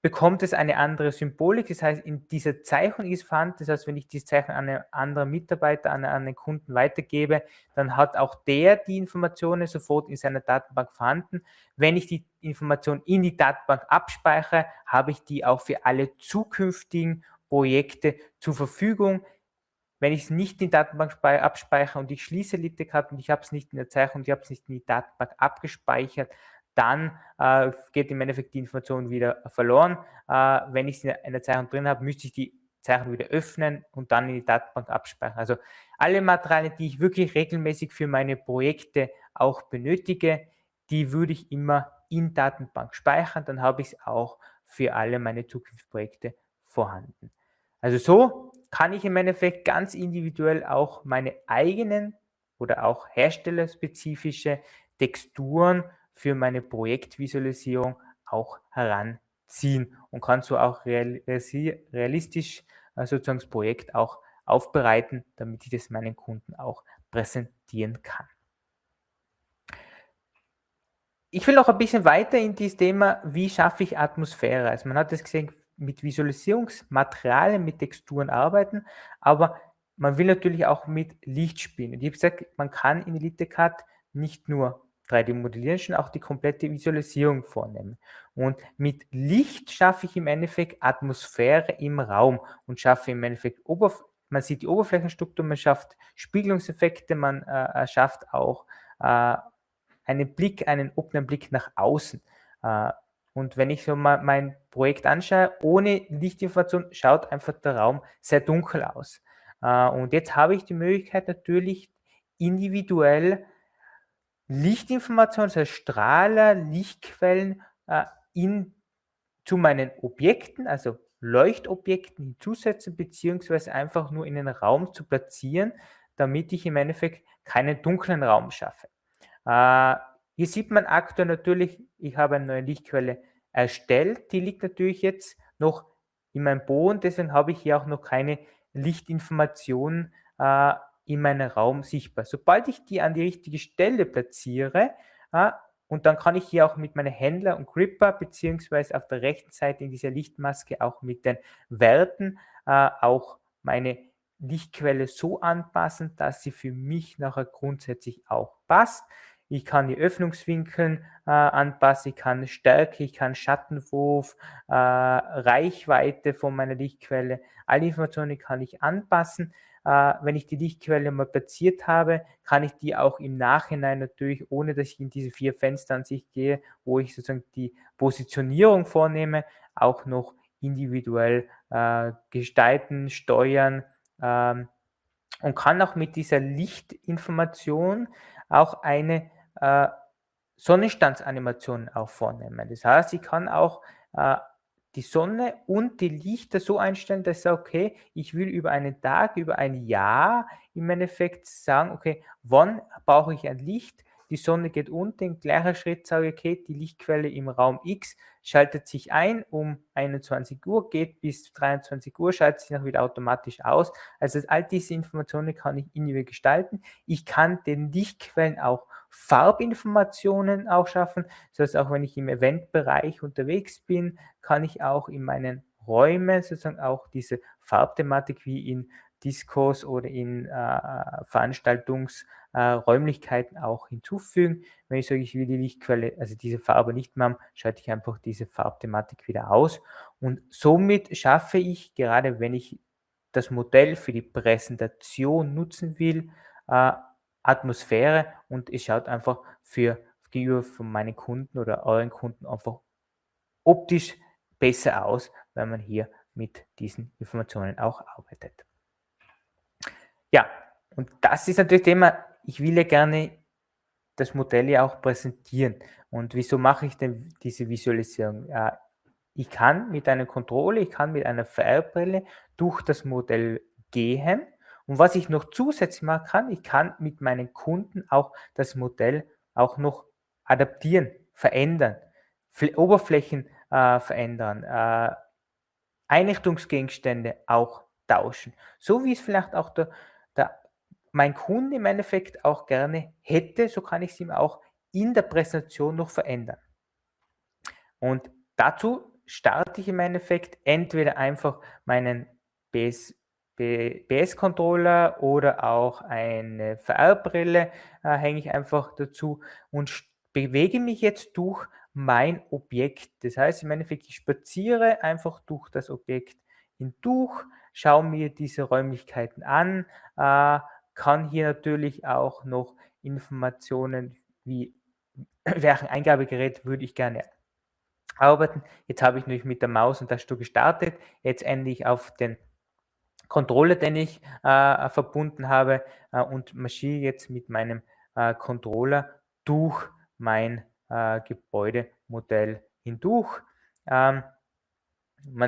bekommt es eine andere Symbolik. Das heißt, in dieser Zeichnung ist vorhanden. Das heißt, wenn ich diese Zeichnung an einen anderen Mitarbeiter, an einen Kunden weitergebe, dann hat auch der die Informationen sofort in seiner Datenbank vorhanden. Wenn ich die Information in die Datenbank abspeichere, habe ich die auch für alle zukünftigen Projekte zur Verfügung. Wenn ich es nicht in die Datenbank abspeichere und ich schließe EliteCAD und ich habe es nicht in der Zeichnung, ich habe es nicht in die Datenbank abgespeichert, dann geht im Endeffekt die Information wieder verloren. Wenn ich sie in der Zeichnung drin habe, müsste ich die Zeichnung wieder öffnen und dann in die Datenbank abspeichern. Also alle Materialien, die ich wirklich regelmäßig für meine Projekte auch benötige, die würde ich immer in Datenbank speichern, dann habe ich es auch für alle meine zukünftigen Projekte vorhanden. Also so kann ich im Endeffekt ganz individuell auch meine eigenen oder auch herstellerspezifische Texturen für meine Projektvisualisierung auch heranziehen und kann so auch realistisch sozusagen das Projekt auch aufbereiten, damit ich das meinen Kunden auch präsentieren kann. Ich will noch ein bisschen weiter in dieses Thema, wie schaffe ich Atmosphäre? Also man hat das gesehen, mit Visualisierungsmaterialien, mit Texturen arbeiten, aber man will natürlich auch mit Licht spielen. Und ich habe gesagt, man kann in EliteCAD nicht nur 3D modellieren, sondern auch die komplette Visualisierung vornehmen. Und mit Licht schaffe ich im Endeffekt Atmosphäre im Raum und schaffe im Endeffekt man sieht die Oberflächenstruktur, man schafft Spiegelungseffekte, man schafft auch einen offenen Blick nach außen. Und wenn ich so mal mein Projekt anschaue, ohne Lichtinformation schaut einfach der Raum sehr dunkel aus. Und jetzt habe ich die Möglichkeit natürlich individuell Lichtinformationen, also Strahler, Lichtquellen zu meinen Objekten, also Leuchtobjekten hinzusetzen, beziehungsweise einfach nur in den Raum zu platzieren, damit ich im Endeffekt keinen dunklen Raum schaffe. Hier sieht man aktuell natürlich, ich habe eine neue Lichtquelle erstellt, die liegt natürlich jetzt noch in meinem Boden, deswegen habe ich hier auch noch keine Lichtinformationen in meinem Raum sichtbar. Sobald ich die an die richtige Stelle platziere, und dann kann ich hier auch mit meinen Händler und Gripper beziehungsweise auf der rechten Seite in dieser Lichtmaske auch mit den Werten auch meine Lichtquelle so anpassen, dass sie für mich nachher grundsätzlich auch passt. Ich kann die Öffnungswinkel anpassen, ich kann Stärke, ich kann Schattenwurf, Reichweite von meiner Lichtquelle, alle Informationen kann ich anpassen. Wenn ich die Lichtquelle mal platziert habe, kann ich die auch im Nachhinein natürlich, ohne dass ich in diese 4 Fenster an sich gehe, wo ich sozusagen die Positionierung vornehme, auch noch individuell gestalten, steuern und kann auch mit dieser Lichtinformation auch eine Sonnenstandsanimation auch vornehmen. Das heißt, ich kann auch die Sonne und die Lichter so einstellen, dass ich sage, okay, ich will über einen Tag, über ein Jahr im Endeffekt sagen, okay, wann brauche ich ein Licht? Die Sonne geht unter, im gleichen Schritt sage ich, okay, die Lichtquelle im Raum X schaltet sich ein um 21 Uhr, geht bis 23 Uhr, schaltet sich dann wieder automatisch aus. Also all diese Informationen kann ich individuell gestalten. Ich kann den Lichtquellen auch Farbinformationen auch schaffen. Das heißt, auch wenn ich im Eventbereich unterwegs bin, kann ich auch in meinen Räumen sozusagen auch diese Farbthematik wie in Discos oder in Veranstaltungsräumlichkeiten auch hinzufügen. Wenn ich sage, ich will die Lichtquelle, also diese Farbe nicht mehr haben, schalte ich einfach diese Farbthematik wieder aus. Und somit schaffe ich, gerade wenn ich das Modell für die Präsentation nutzen will, Atmosphäre, und es schaut einfach gegenüber von meinen Kunden oder euren Kunden einfach optisch besser aus, wenn man hier mit diesen Informationen auch arbeitet. Ja, und das ist natürlich Thema, ich will ja gerne das Modell ja auch präsentieren. Und wieso mache ich denn diese Visualisierung? Ich kann mit einer Controller, ich kann mit einer VR-Brille durch das Modell gehen. Und was ich noch zusätzlich machen kann, ich kann mit meinen Kunden auch das Modell auch noch adaptieren, verändern, Oberflächen verändern, Einrichtungsgegenstände auch tauschen. So wie es vielleicht auch mein Kunde im Endeffekt auch gerne hätte, so kann ich es ihm auch in der Präsentation noch verändern. Und dazu starte ich im Endeffekt entweder einfach meinen BS-Controller oder auch eine VR-Brille hänge ich einfach dazu und bewege mich jetzt durch mein Objekt. Das heißt im Endeffekt, ich spaziere einfach durch das Objekt hindurch, schaue mir diese Räumlichkeiten an, kann hier natürlich auch noch Informationen wie welchen Eingabegerät würde ich gerne arbeiten. Jetzt habe ich natürlich mit der Maus und Tastatur gestartet. Jetzt endlich auf den Controller, den ich verbunden habe und marschiere jetzt mit meinem Controller durch mein Gebäudemodell hindurch. Man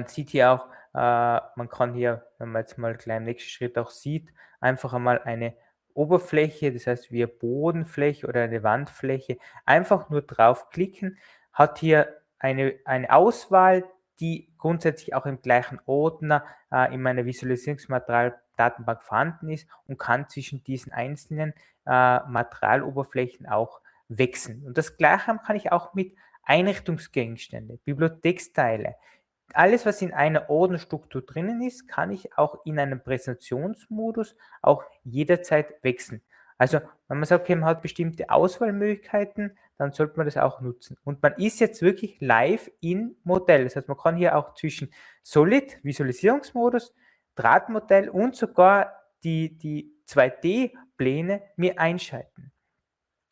sieht hier auch, man kann hier, wenn man jetzt mal gleich im nächsten Schritt auch sieht, einfach einmal eine Oberfläche, das heißt wie eine Bodenfläche oder eine Wandfläche, einfach nur draufklicken, hat hier eine Auswahl, die grundsätzlich auch im gleichen Ordner in meiner Visualisierungsmaterial-Datenbank vorhanden ist und kann zwischen diesen einzelnen Materialoberflächen auch wechseln. Und das Gleiche kann ich auch mit Einrichtungsgegenstände, Bibliotheksteile, alles, was in einer Ordnerstruktur drinnen ist, kann ich auch in einem Präsentationsmodus auch jederzeit wechseln. Also wenn man sagt, okay, man hat bestimmte Auswahlmöglichkeiten, dann sollte man das auch nutzen. Und man ist jetzt wirklich live in Modell. Das heißt, man kann hier auch zwischen Solid, Visualisierungsmodus, Drahtmodell und sogar die 2D-Pläne mir einschalten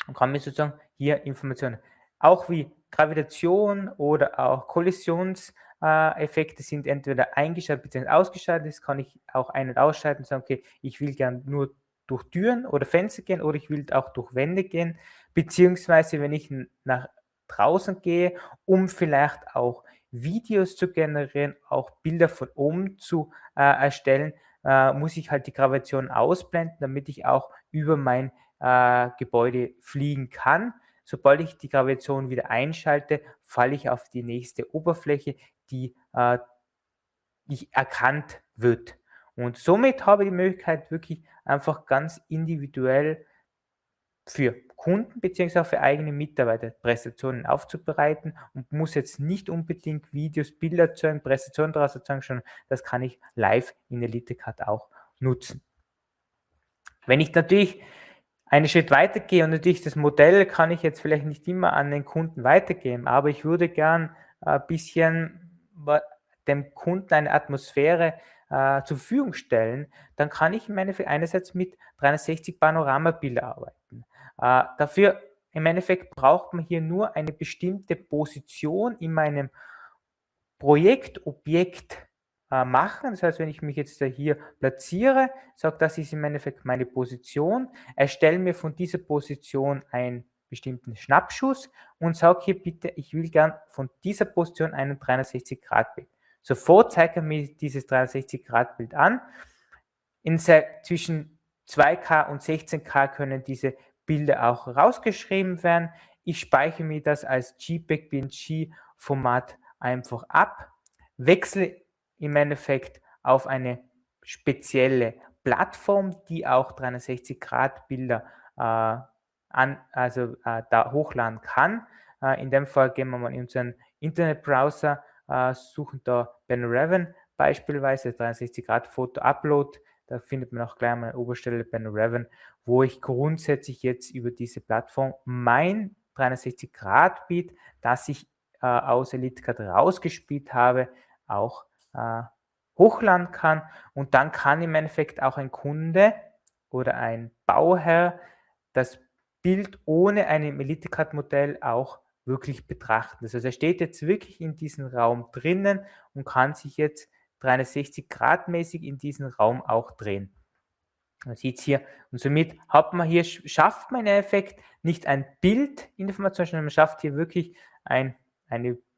und kann mir sozusagen hier Informationen, auch wie Gravitation oder auch Kollisionseffekte sind entweder eingeschaltet bzw. ausgeschaltet. Das kann ich auch ein- und ausschalten und sagen, okay, ich will gern nur durch Türen oder Fenster gehen oder ich will auch durch Wände gehen, beziehungsweise wenn ich nach draußen gehe, um vielleicht auch Videos zu generieren, auch Bilder von oben zu erstellen, muss ich halt die Gravitation ausblenden, damit ich auch über mein Gebäude fliegen kann. Sobald ich die Gravitation wieder einschalte, falle ich auf die nächste Oberfläche, die nicht erkannt wird. Und somit habe ich die Möglichkeit, wirklich einfach ganz individuell für Kunden bzw. für eigene Mitarbeiter Präsentationen aufzubereiten und muss jetzt nicht unbedingt Videos, Bilder erzeugen, Präsentationen daraus erzeugen, sondern das kann ich live in EliteCAD auch nutzen. Wenn ich natürlich einen Schritt weitergehe und natürlich das Modell kann ich jetzt vielleicht nicht immer an den Kunden weitergeben, aber ich würde gern ein bisschen dem Kunden eine Atmosphäre zur Verfügung stellen, dann kann ich im Endeffekt einerseits mit 360 Panoramabilder arbeiten. Dafür im Endeffekt braucht man hier nur eine bestimmte Position in meinem Projektobjekt machen. Das heißt, wenn ich mich jetzt hier platziere, sage, das ist im Endeffekt meine Position, erstelle mir von dieser Position einen bestimmten Schnappschuss und sage hier bitte, ich will gern von dieser Position einen 360-Grad-Bild. Sofort zeigt er mir dieses 360-Grad-Bild an. Zwischen 2K und 16K können diese Bilder auch rausgeschrieben werden. Ich speichere mir das als JPEG PNG-Format einfach ab, wechsle im Endeffekt auf eine spezielle Plattform, die auch 360-Grad-Bilder da hochladen kann. In dem Fall gehen wir mal in unseren Internetbrowser, suchen da Panorama beispielsweise 360-Grad-Foto-Upload. Da findet man auch gleich mal an der Oberstelle Panorama, wo ich grundsätzlich jetzt über diese Plattform mein 360-Grad-Bild, das ich aus EliteCAD rausgespielt habe, auch hochladen kann. Und dann kann im Endeffekt auch ein Kunde oder ein Bauherr das Bild ohne einem EliteCAD-Modell auch wirklich betrachten. Das heißt, er steht jetzt wirklich in diesem Raum drinnen und kann sich jetzt 360-Grad-mäßig in diesen Raum auch drehen. Man sieht es hier und somit hat man hier, schafft man im Endeffekt nicht ein Bildinformation, sondern man schafft hier wirklich eine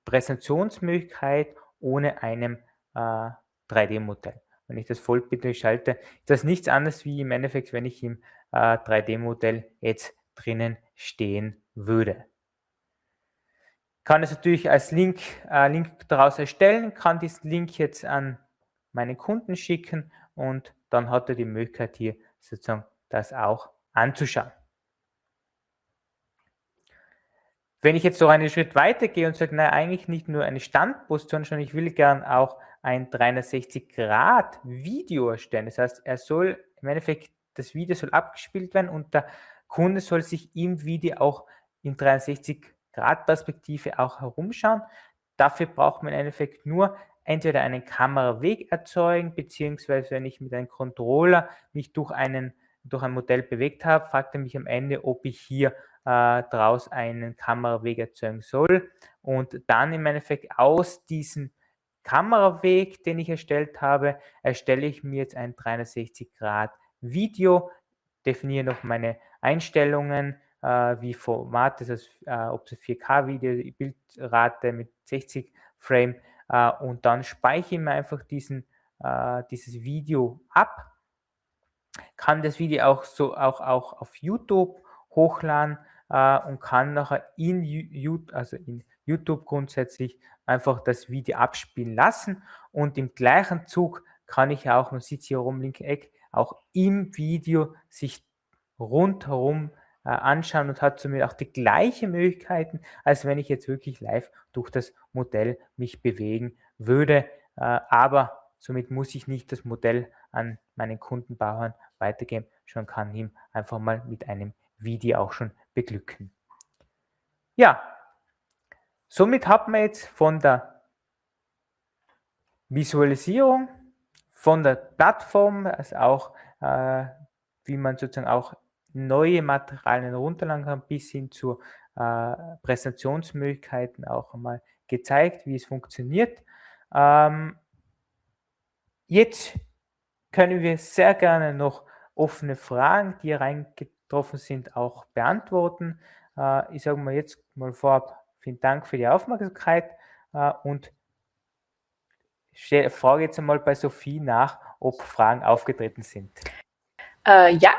Präsentationsmöglichkeit ohne einem 3D-Modell. Wenn ich das Vollbild durchschalte, ist das nichts anderes wie im Endeffekt, wenn ich im 3D-Modell jetzt drinnen stehen würde. Kann es natürlich als Link daraus erstellen, kann diesen Link jetzt an meinen Kunden schicken und dann hat er die Möglichkeit hier sozusagen das auch anzuschauen. Wenn ich jetzt so einen Schritt weiter gehe und sage, nein, eigentlich nicht nur eine Standposition, sondern ich will gern auch ein 360-Grad-Video erstellen. Das heißt, er soll im Endeffekt, das Video soll abgespielt werden und der Kunde soll sich im Video auch in 360-Grad-Perspektive auch herumschauen. Dafür braucht man im Endeffekt nur entweder einen Kameraweg erzeugen, beziehungsweise wenn ich mit einem Controller mich durch ein Modell bewegt habe, fragt er mich am Ende, ob ich hier daraus einen Kameraweg erzeugen soll und dann im Endeffekt aus diesem Kameraweg, den ich erstellt habe, erstelle ich mir jetzt ein 360-Grad-Video, definiere noch meine Einstellungen, wie Format, das heißt, ob es 4K-Video, Bildrate mit 60 Frame und dann speichere ich mir einfach dieses Video ab, kann das Video auch auf YouTube hochladen und kann nachher in YouTube grundsätzlich einfach das Video abspielen lassen und im gleichen Zug kann ich auch, man sieht hier oben im linken Eck, auch im Video sich rundherum anschauen und hat somit auch die gleichen Möglichkeiten, als wenn ich jetzt wirklich live durch das Modell mich bewegen würde. Aber somit muss ich nicht das Modell an meinen Kundenbauern weitergeben, schon kann ihm einfach mal mit einem Video auch schon beglücken. Ja, somit hat man jetzt von der Visualisierung, von der Plattform, also auch wie man sozusagen auch neue Materialien runterladen kann, bis hin zu Präsentationsmöglichkeiten auch einmal gezeigt, wie es funktioniert. Jetzt können wir sehr gerne noch offene Fragen, die reingetroffen sind, auch beantworten. Ich sage mal jetzt mal vorab, vielen Dank für die Aufmerksamkeit und frage jetzt einmal bei Sophie nach, ob Fragen aufgetreten sind. Ja,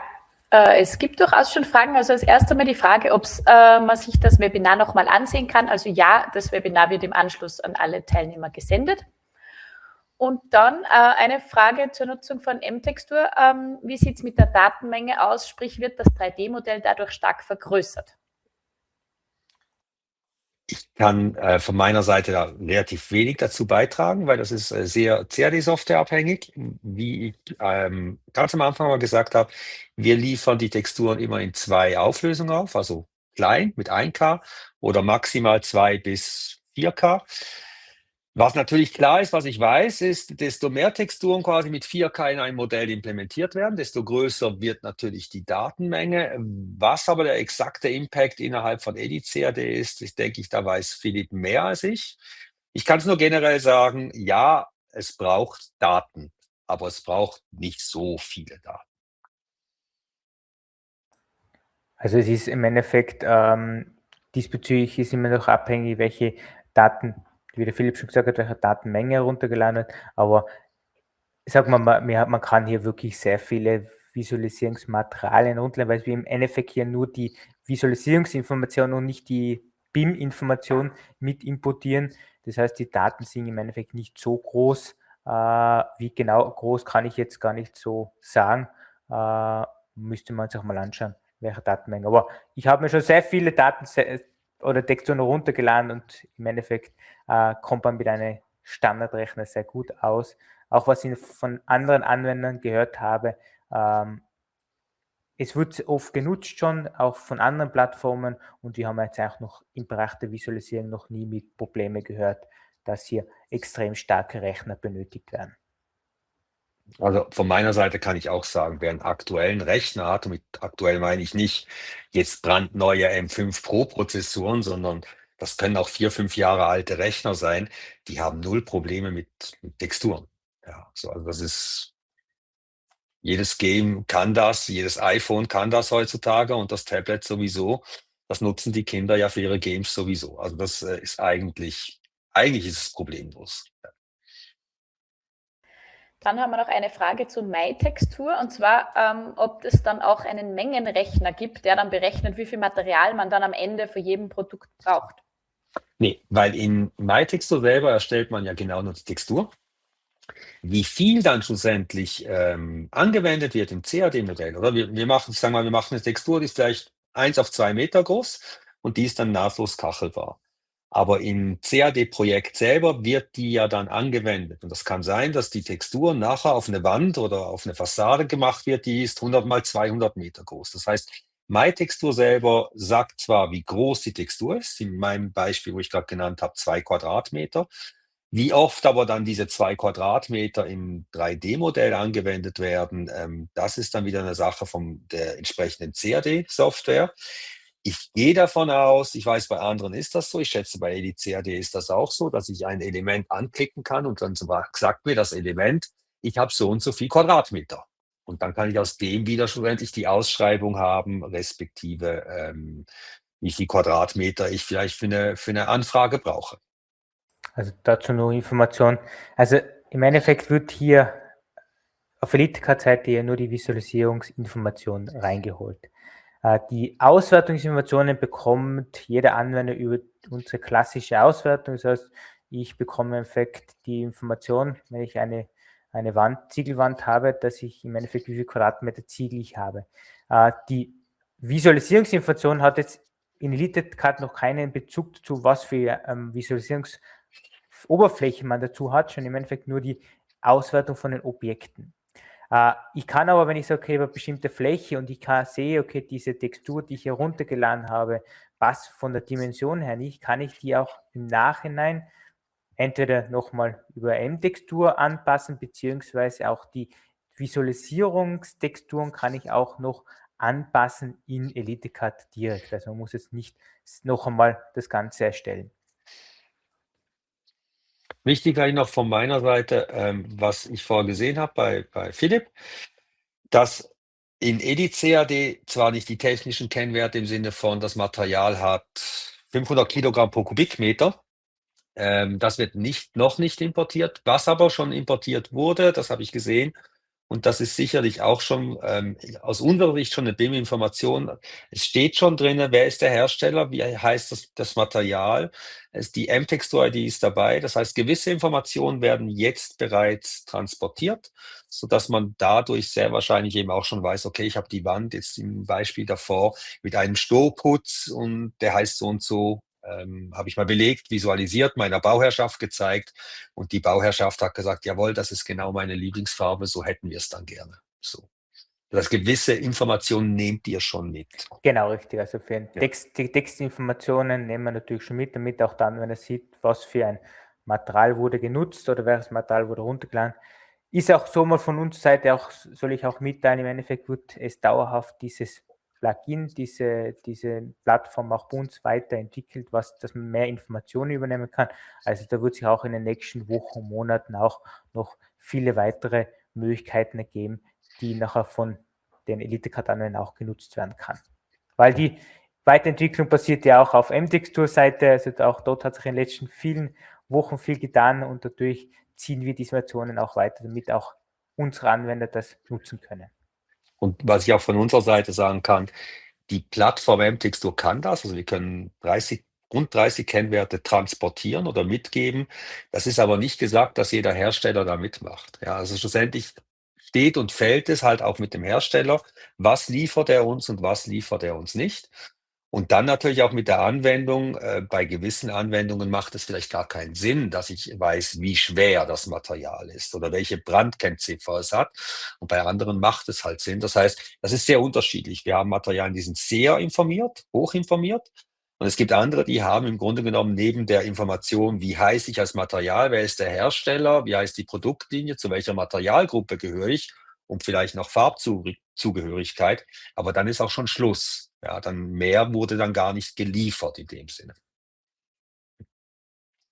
es gibt durchaus schon Fragen. Also als erstes mal die Frage, ob man sich das Webinar nochmal ansehen kann. Also ja, das Webinar wird im Anschluss an alle Teilnehmer gesendet. Und dann eine Frage zur Nutzung von M-Textur. Wie sieht es mit der Datenmenge aus? Sprich, wird das 3D-Modell dadurch stark vergrößert? Ich kann von meiner Seite da relativ wenig dazu beitragen, weil das ist sehr CAD-Software abhängig. Wie ich ganz am Anfang mal gesagt habe, wir liefern die Texturen immer in 2 Auflösungen auf, also klein mit 1K oder maximal 2 bis 4K. Was natürlich klar ist, was ich weiß, ist, desto mehr Texturen quasi mit 4K in einem Modell implementiert werden, desto größer wird natürlich die Datenmenge. Was aber der exakte Impact innerhalb von EDIT-CAD ist, ich denke, da weiß Philipp mehr als ich. Ich kann es nur generell sagen, ja, es braucht Daten, aber es braucht nicht so viele Daten. Also es ist im Endeffekt, diesbezüglich ist immer noch abhängig, welche Daten, wie der Philipp schon gesagt hat, welche Datenmenge heruntergeladen hat, aber ich sag mal, man kann hier wirklich sehr viele Visualisierungsmaterialien runterladen, weil wir im Endeffekt hier nur die Visualisierungsinformation und nicht die BIM-Information mit importieren. Das heißt, die Daten sind im Endeffekt nicht so groß. Wie genau groß kann ich jetzt gar nicht so sagen. Müsste man sich auch mal anschauen, welche Datenmenge. Aber ich habe mir schon sehr viele Daten oder Texturen runtergeladen und im Endeffekt kommt man mit einem Standardrechner sehr gut aus. Auch was ich von anderen Anwendern gehört habe, es wird oft genutzt schon, auch von anderen Plattformen und wir haben jetzt auch noch im Bereich der Visualisierung noch nie mit Problemen gehört, dass hier extrem starke Rechner benötigt werden. Also von meiner Seite kann ich auch sagen, wer einen aktuellen Rechner hat, und mit aktuell meine ich nicht jetzt brandneue M5 Pro Prozessoren, sondern das können auch 4, 5 Jahre alte Rechner sein, die haben 0 Probleme mit Texturen. Ja, so, also das ist, jedes Game kann das, jedes iPhone kann das heutzutage und das Tablet sowieso. Das nutzen die Kinder ja für ihre Games sowieso. Also das ist eigentlich ist es problemlos. Dann haben wir noch eine Frage zu MyTextur und zwar, ob es dann auch einen Mengenrechner gibt, der dann berechnet, wie viel Material man dann am Ende für jeden Produkt braucht. Nee, weil in MyTextur selber erstellt man ja genau nur die Textur. Wie viel dann schlussendlich angewendet wird im CAD-Modell, oder? Wir machen, ich sage mal, wir machen eine Textur, die ist vielleicht 1 auf 2 Meter groß und die ist dann nahtlos kachelbar. Aber im CAD-Projekt selber wird die ja dann angewendet. Und das kann sein, dass die Textur nachher auf eine Wand oder auf eine Fassade gemacht wird, die ist 100 mal 200 Meter groß. Das heißt, MyTextur selber sagt zwar, wie groß die Textur ist, in meinem Beispiel, wo ich gerade genannt habe, 2 Quadratmeter. Wie oft aber dann diese 2 Quadratmeter im 3D-Modell angewendet werden, das ist dann wieder eine Sache von der entsprechenden CAD-Software. Ich gehe davon aus, ich weiß, bei anderen ist das so, ich schätze, bei EDCAD ist das auch so, dass ich ein Element anklicken kann und dann sagt mir das Element, ich habe so und so viel Quadratmeter. Und dann kann ich aus dem wieder schlussendlich die Ausschreibung haben, respektive wie viel Quadratmeter ich vielleicht für eine Anfrage brauche. Also dazu noch Information. Also im Endeffekt wird hier auf EliteCAD-Seite ja nur die Visualisierungsinformation reingeholt. Die Auswertungsinformationen bekommt jeder Anwender über unsere klassische Auswertung. Das heißt, ich bekomme im Endeffekt die Information, wenn ich eine Ziegelwand habe, dass ich im Endeffekt wie viel Quadratmeter Ziegel ich habe. Die Visualisierungsinformation hat jetzt in EliteCAD noch keinen Bezug dazu, was für Visualisierungsoberfläche man dazu hat, schon im Endeffekt nur die Auswertung von den Objekten. Ich kann aber, wenn ich sage, okay, über bestimmte Fläche und ich sehe, okay, diese Textur, die ich hier runtergeladen habe, passt von der Dimension her nicht, kann ich die auch im Nachhinein entweder nochmal über M-Textur anpassen, beziehungsweise auch die Visualisierungstexturen kann ich auch noch anpassen in EliteCAD direkt. Also man muss jetzt nicht noch einmal das Ganze erstellen. Wichtig eigentlich noch von meiner Seite, was ich vorher gesehen habe bei Philipp, dass in EDCAD zwar nicht die technischen Kennwerte im Sinne von, das Material hat 500 Kilogramm pro Kubikmeter, das wird noch nicht importiert. Was aber schon importiert wurde, das habe ich gesehen, und das ist sicherlich auch schon aus unserer Sicht schon eine BIM-Information. Es steht schon drin, wer ist der Hersteller, wie heißt das Material. Die M-Textur-ID ist dabei. Das heißt, gewisse Informationen werden jetzt bereits transportiert, sodass man dadurch sehr wahrscheinlich eben auch schon weiß, okay, ich habe die Wand jetzt im Beispiel davor mit einem Strohputz und der heißt so und so. Habe ich mal belegt, visualisiert, meiner Bauherrschaft gezeigt und die Bauherrschaft hat gesagt, jawohl, das ist genau meine Lieblingsfarbe, so hätten wir es dann gerne. So. Das gewisse Informationen nehmt ihr schon mit. Genau, richtig. Also für die Textinformationen nehmen wir natürlich schon mit, damit auch dann, wenn er sieht, was für ein Material wurde genutzt oder welches Material wurde runtergeladen. Ist auch so mal von unserer Seite auch, soll ich auch mitteilen, im Endeffekt wird es dauerhaft dieses Plugin, diese Plattform auch bei uns weiterentwickelt, dass man mehr Informationen übernehmen kann. Also da wird sich auch in den nächsten Wochen und Monaten auch noch viele weitere Möglichkeiten ergeben, die nachher von den EliteCAD-Anwendern auch genutzt werden kann. Weil die Weiterentwicklung passiert ja auch auf M-Textur-Seite, also auch dort hat sich in den letzten vielen Wochen viel getan und dadurch ziehen wir die Versionen auch weiter, damit auch unsere Anwender das nutzen können. Und was ich auch von unserer Seite sagen kann, die Plattform M-Textur kann das, also wir können rund 30 Kennwerte transportieren oder mitgeben. Das ist aber nicht gesagt, dass jeder Hersteller da mitmacht. Ja, also schlussendlich steht und fällt es halt auch mit dem Hersteller, was liefert er uns und was liefert er uns nicht. Und dann natürlich auch mit der Anwendung. Bei gewissen Anwendungen macht es vielleicht gar keinen Sinn, dass ich weiß, wie schwer das Material ist oder welche Brandkennziffer es hat. Und bei anderen macht es halt Sinn. Das heißt, das ist sehr unterschiedlich. Wir haben Materialien, die sind sehr informiert, hochinformiert. Und es gibt andere, die haben im Grunde genommen neben der Information, wie heiße ich als Material, wer ist der Hersteller, wie heißt die Produktlinie, zu welcher Materialgruppe gehöre ich und vielleicht noch Farbzugehörigkeit. Aber dann ist auch schon Schluss. Ja, dann mehr wurde dann gar nicht geliefert in dem Sinne.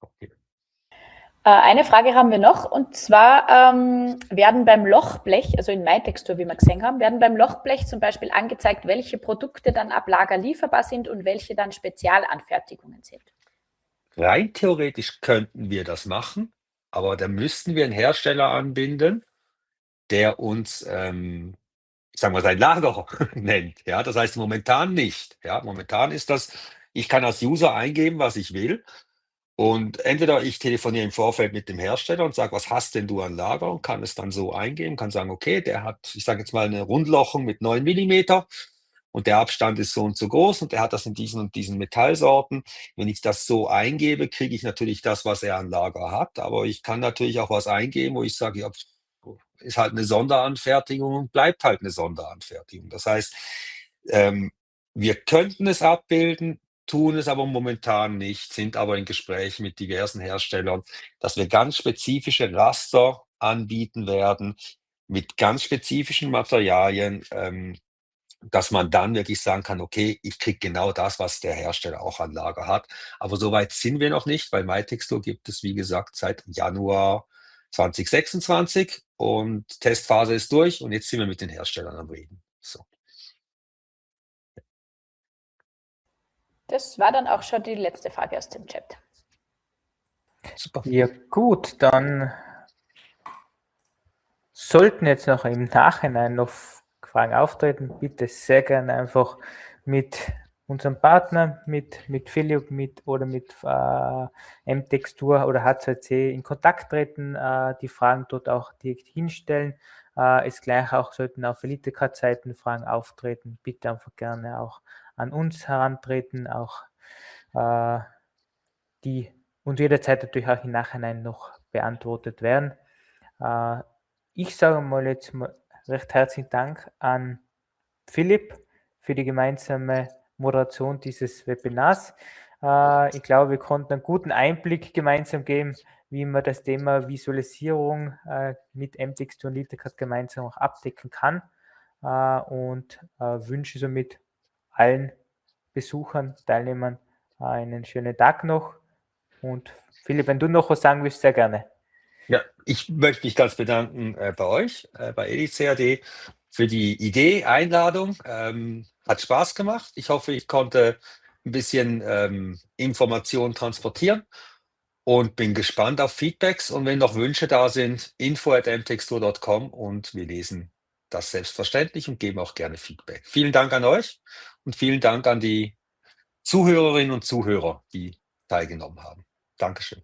Okay. Eine Frage haben wir noch, und zwar werden beim Lochblech, also in MyTextur, wie wir gesehen haben, werden beim Lochblech zum Beispiel angezeigt, welche Produkte dann ab Lager lieferbar sind und welche dann Spezialanfertigungen sind. Rein theoretisch könnten wir das machen, aber da müssten wir einen Hersteller anbinden, der uns, sagen wir, sein Lager nennt. Ja, das heißt momentan nicht. Ja, momentan ist das, ich kann als User eingeben, was ich will. Und entweder ich telefoniere im Vorfeld mit dem Hersteller und sage, was hast denn du an Lager? Und kann es dann so eingeben, kann sagen, okay, der hat, ich sage jetzt mal, eine Rundlochung mit 9 Millimeter und der Abstand ist so und so groß und der hat das in diesen und diesen Metallsorten. Wenn ich das so eingebe, kriege ich natürlich das, was er an Lager hat. Aber ich kann natürlich auch was eingeben, wo ich sage, ja, ist halt eine Sonderanfertigung und bleibt halt eine Sonderanfertigung. Das heißt, wir könnten es abbilden, tun es aber momentan nicht, sind aber in Gesprächen mit diversen Herstellern, dass wir ganz spezifische Raster anbieten werden mit ganz spezifischen Materialien, dass man dann wirklich sagen kann, okay, ich kriege genau das, was der Hersteller auch an Lager hat. Aber so weit sind wir noch nicht, weil MyTextur gibt es, wie gesagt, seit Januar 2026 und Testphase ist durch und jetzt sind wir mit den Herstellern am Reden. So. Das war dann auch schon die letzte Frage aus dem Chat. Super. Ja gut, dann sollten jetzt noch im Nachhinein noch Fragen auftreten, bitte sehr gerne einfach mit unserem Partner, mit Philipp oder mit MTextur oder H2C in Kontakt treten, die Fragen dort auch direkt hinstellen. Es gleich auch sollten auf Elitecard-Seiten Fragen auftreten, bitte einfach gerne auch an uns herantreten, auch die und jederzeit natürlich auch im Nachhinein noch beantwortet werden. Ich sage mal jetzt mal recht herzlichen Dank an Philipp für die gemeinsame Moderation dieses Webinars. Ich glaube, wir konnten einen guten Einblick gemeinsam geben, wie man das Thema Visualisierung mit MTextur und Elitecard gemeinsam auch abdecken kann und wünsche somit allen Besuchern, Teilnehmern einen schönen Tag noch. Und Philipp, wenn du noch was sagen willst, sehr gerne. Ja, ich möchte mich ganz bedanken bei euch, bei EDCAD, für die Idee, Einladung. Hat Spaß gemacht. Ich hoffe, ich konnte ein bisschen Informationen transportieren und bin gespannt auf Feedbacks. Und wenn noch Wünsche da sind, info@mtextur.com und wir lesen das selbstverständlich und geben auch gerne Feedback. Vielen Dank an euch und vielen Dank an die Zuhörerinnen und Zuhörer, die teilgenommen haben. Dankeschön.